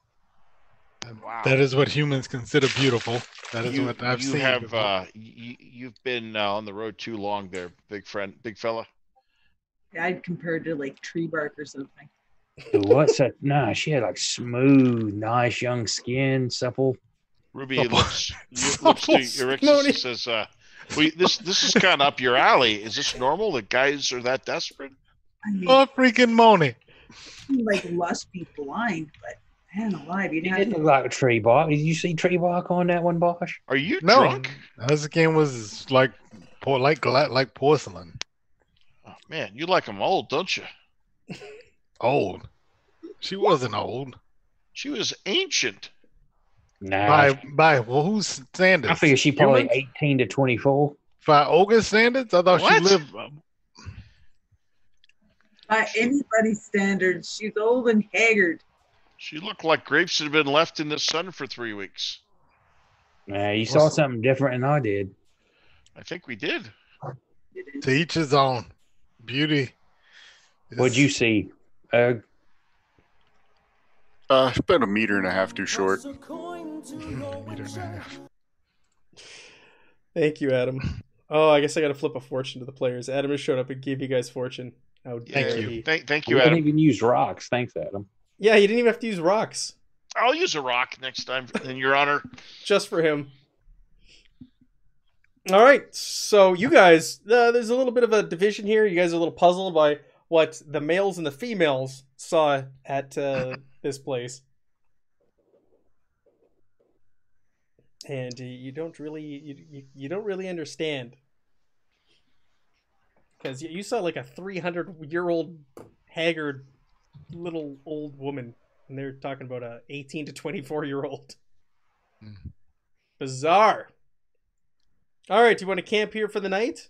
Wow. That is what humans consider beautiful. That is what I've you seen. have before. you've been on the road too long there, big fella. I'd compare it to like tree bark or something. What's that? Nah, she had like smooth, nice young skin, supple. Ruby Supple- looks supple to Erixus Simone. and says, this is kind of up your alley. Is this normal that guys are that desperate? I mean, Oh, freaking Moni. like lust be blind, but man alive, you'd He have didn't to. look like a tree bark. Did you see tree bark on that one, boss? Are you No, drunk? this game was like porcelain. Oh, man, you like them old, don't you? Old. She wasn't old. She was ancient. Nah. By whose standards? I figure she probably Humans? 18 to 24. By Olga standards, I thought she What? lived. By anybody's standards, she's old and haggard. She looked like grapes that had been left in the sun for 3 weeks. You saw something different than I did. I think we did. To each his own. Beauty. What'd you see? About 1.5 meters too short. Meter and a half. Thank you, Adam. Oh, I guess I got to flip a fortune to the players. Adam just showed up and gave you guys fortune. How dare you. he. Thank We you, didn't Adam. even use rocks. Thanks, Adam. Yeah, you didn't even have to use rocks. I'll use a rock next time, in your honor. Just for him. All right, so you guys, there's a little bit of a division here. You guys are a little puzzled by what the males and the females saw at this place. And you don't really understand. Because you saw like a 300-year-old haggard little old woman, and they're talking about a 18 to 24-year-old. Bizarre. All right, do you want to camp here for the night?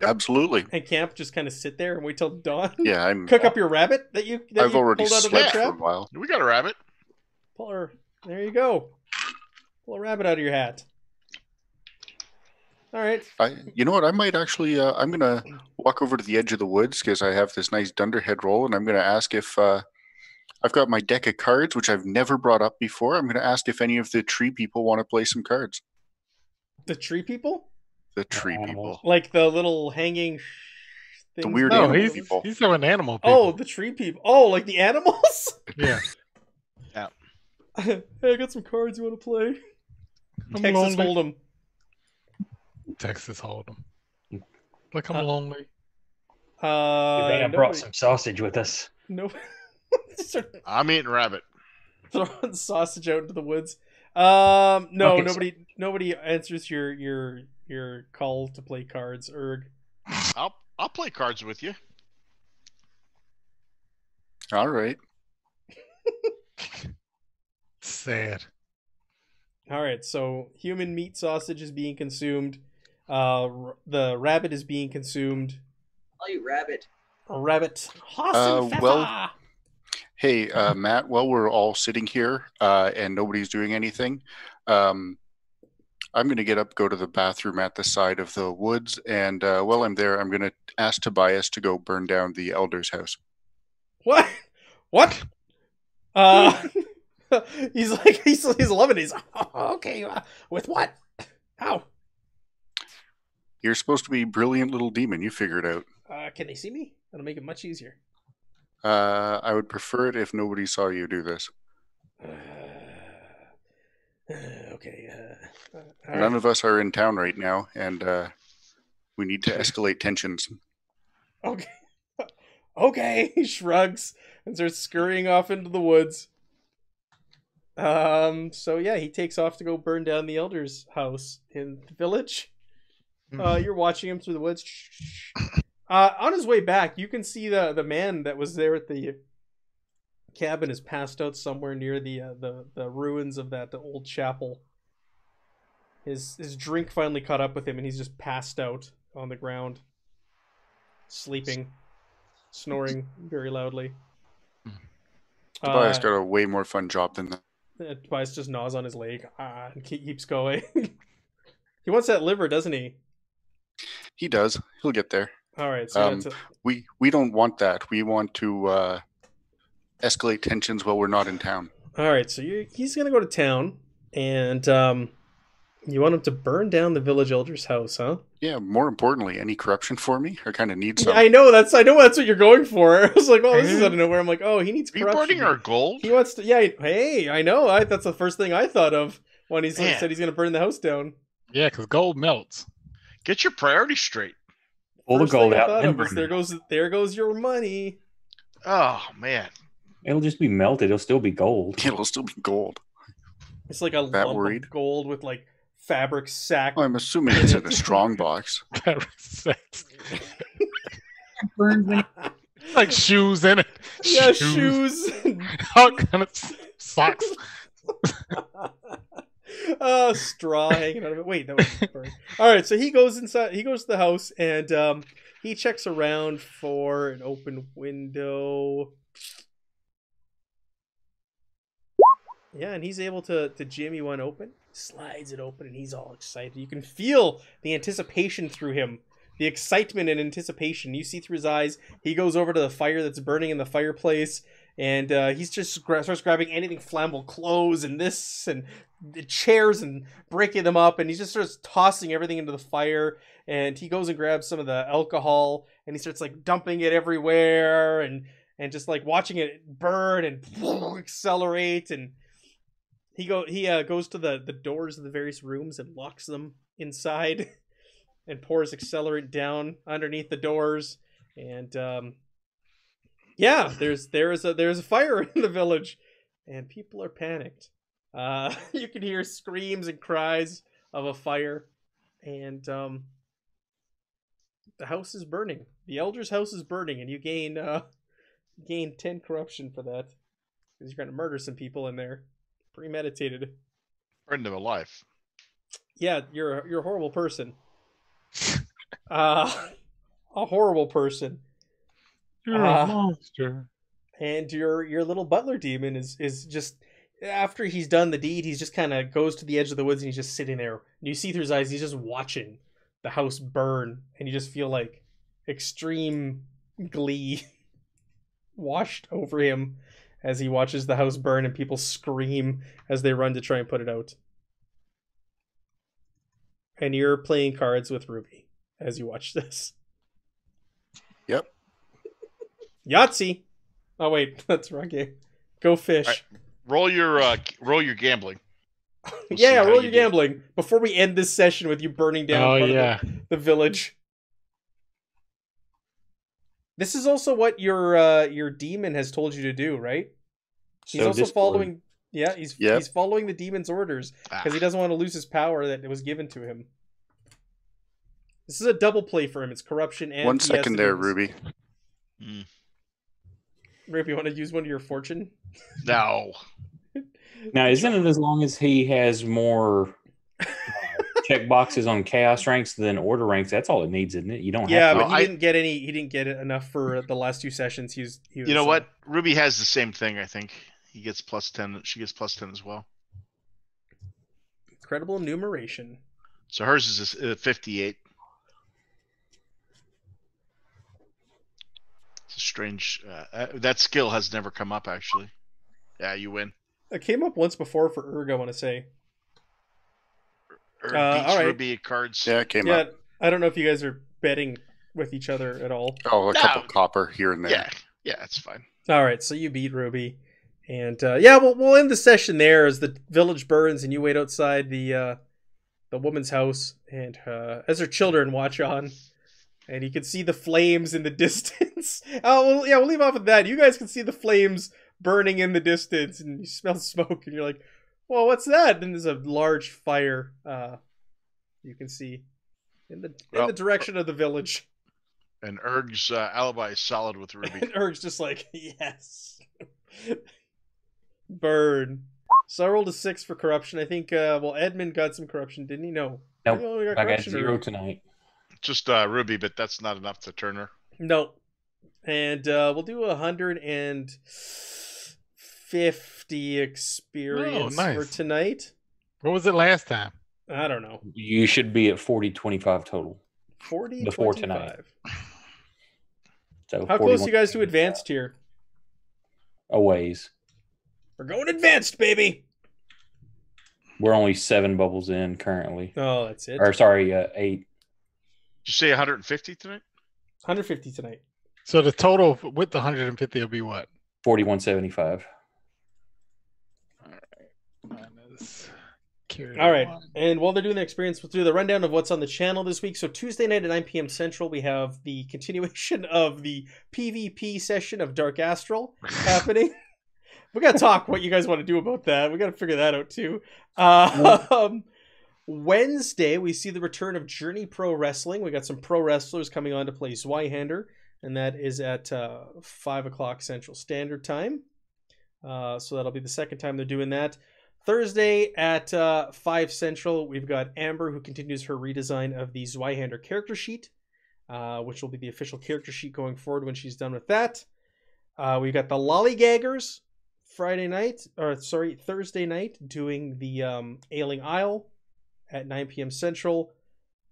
Absolutely. And camp, just kind of sit there and wait till dawn? Yeah, Cook up your rabbit that I've already pulled out of my slept for a trap? while. We got a rabbit. Pull her. There you go. Pull a rabbit out of your hat. All right. You know what? I might actually. I'm gonna walk over to the edge of the woods because I have this nice dunderhead roll, and I'm gonna ask if I've got my deck of cards, which I've never brought up before. I'm gonna ask if any of the tree people want to play some cards. The tree people? The tree Animals. people. Like the little hanging things? The weird No, animal people. he's an animal. People. Oh, the tree people. Oh, like the animals? Yeah. Hey, I got some cards you want to play? I'm Texas lonely. Hold'em. Texas Hold'em. Like I'm lonely. I brought some sausage with us. No. I'm eating rabbit. Throwing sausage out into the woods. No, Okay, nobody answers your call to play cards, Erg. I'll play cards with you. All right. Sad. All right, so human meat sausage is being consumed. The rabbit is being consumed. I'll eat rabbit. A rabbit. Well, hey, Matt, while we're all sitting here and nobody's doing anything, I'm going to get up, go to the bathroom at the side of the woods, and while I'm there, I'm going to ask Tobias to go burn down the elder's house. What? What? He's like he's loving it. He's okay. With what? How? You're supposed to be a brilliant little demon. You figure it out. Can they see me? That'll make it much easier. I would prefer it if nobody saw you do this. Okay. None of us are in town right now, and we need to escalate tensions. Okay. Okay. He shrugs and starts scurrying off into the woods. So yeah, he takes off to go burn down the elder's house in the village. You're watching him through the woods. On his way back, you can see the man that was there at the cabin is passed out somewhere near the ruins of that old chapel. His drink finally caught up with him, and he's just passed out on the ground, sleeping, snoring very loudly. Tobias got a way more fun job than that. Tobias just gnaws on his leg and keeps going. He wants that liver, doesn't he? He does. He'll get there. All right. So we don't want that. We want to escalate tensions while we're not in town. all right. So he's gonna go to town, and you want him to burn down the village elder's house, huh? Yeah. More importantly, any corruption for me? I kind of need some. Yeah, I know that's what you're going for. I was like, oh, this is out of nowhere. I'm like, oh, he needs Are you corruption. burning our gold? He wants to. Yeah. Hey, I know. That's the first thing I thought of when he said he's gonna burn the house down. Yeah, because gold melts. Get your priorities straight. Pull the First gold thing I out thought and of was, burn it. there goes your money. Oh man. It'll just be melted. It'll still be gold. It'll still be gold. It's like a That lump worried? of gold with like fabric sack. Well, I'm assuming it's in a strong box. Burned when Like shoes in it. Yeah, shoes. All kind of socks. Straw hanging out of it. Wait, that was burn. All right, so he goes inside. He goes to the house and he checks around for an open window. Yeah, and he's able to jimmy one open. Slides it open, and he's all excited. You can feel the anticipation through him. The excitement and anticipation. You see through his eyes. He goes over to the fire that's burning in the fireplace, and he's just starts grabbing anything flammable, clothes and this and the chairs, and breaking them up, and he just starts tossing everything into the fire. And he goes and grabs some of the alcohol, and he starts like dumping it everywhere, and just like watching it burn and accelerate. And he goes to the doors of the various rooms and locks them inside. And pours accelerant down underneath the doors, and yeah, there's a fire in the village, and people are panicked. You can hear screams and cries of a fire, and the house is burning. The elder's house is burning, and you gain 10 corruption for that, because you're gonna murder some people in there, premeditated. Friend of a life. Yeah, you're a horrible person. A horrible person. You're a monster. And your little butler demon is just, after he's done the deed, he's just kind of goes to the edge of the woods, and he's just sitting there. And you see through his eyes, he's just watching the house burn, and you just feel like extreme glee washed over him as he watches the house burn and people scream as they run to try and put it out. And you're playing cards with Ruby as you watch this. Yep. Yahtzee. Oh wait, that's the wrong game. Go fish. Right. Roll your gambling. We'll yeah, roll your gambling before we end this session with you burning down the village. This is also what your demon has told you to do, right? He's also following. Yeah, he's following the demon's orders because he doesn't want to lose his power that was given to him. This is a double play for him. It's corruption and 1 second there, Ruby. Ruby, you want to use one of your fortune? No. Now, isn't it as long as he has more check boxes on chaos ranks than order ranks? That's all it needs, isn't it? You don't have. Yeah, but he didn't get any. He didn't get it enough for the last 2 sessions. He was. You know what? Ruby has the same thing. I think he gets +10. She gets +10 as well. Incredible numeration. So hers is 58. It's a strange. That skill has never come up actually. Yeah, you win. It came up once before for Erg, I want to say. Beats all right. Ruby cards. Yeah, it came up. I don't know if you guys are betting with each other at all. Oh, a couple copper here and there. Yeah, it's fine. All right, so you beat Ruby. And we'll end the session there as the village burns and you wait outside the woman's house, and as her children watch on, and you can see the flames in the distance. We'll leave off with that. You guys can see the flames burning in the distance, and you smell smoke, and you're like, well, what's that? And there's a large fire you can see in the direction of the village. And Erg's alibi is solid with Ruby. And Erg's just like, yes. Burn. So I rolled a 6 for corruption. I think, Edmund got some corruption, didn't he? No. Nope. I got 0 tonight. Just Ruby, but that's not enough to turn her. No. And we'll do 150 experience for tonight. What was it last time? I don't know. You should be at 40-25 total. 40 before 25. Tonight. So how close are you guys to advanced here? A ways. We're going advanced, baby. We're only 7 bubbles in currently. Oh, that's it. Or sorry, 8. Did you say 150 tonight? 150 tonight. So the total with the 150 will be what? 4175. All right. And while they're doing the experience, we'll do the rundown of what's on the channel this week. So Tuesday night at 9 p.m. Central, we have the continuation of the PvP session of Dark Astral happening. We got to talk what you guys want to do about that. We got to figure that out too. Wednesday, we see the return of Journey Pro Wrestling. We got some pro wrestlers coming on to play Zweihander, and that is at 5 o'clock Central Standard Time. So that'll be the second time they're doing that. Thursday at 5 Central, we've got Amber, who continues her redesign of the Zweihander character sheet, which will be the official character sheet going forward when she's done with that. We've got the Lollygaggers Thursday night doing the Ailing Isle at 9 p.m. Central.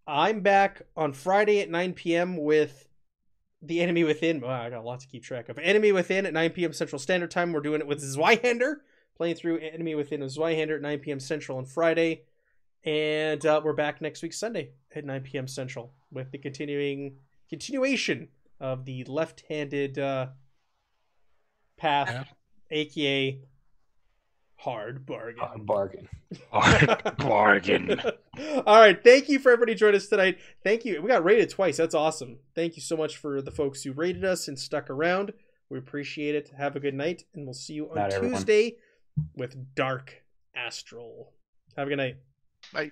I'm back on Friday at 9 p.m. with the Enemy Within. Wow, I got a lot to keep track of. Enemy Within at 9 p.m. Central Standard Time. We're doing it with Zweihander, playing through Enemy Within with Zweihander at 9 p.m. Central on Friday. And we're back next week Sunday at 9 p.m. Central with the continuation of the left-handed path, aka Hard Bargain. Hard bargain. Hard bargain. All right. Thank you for everybody joining us tonight. Thank you. We got rated twice. That's awesome. Thank you so much for the folks who rated us and stuck around. We appreciate it. Have a good night, and we'll see you on Tuesday with Dark Astral. Have a good night. Bye.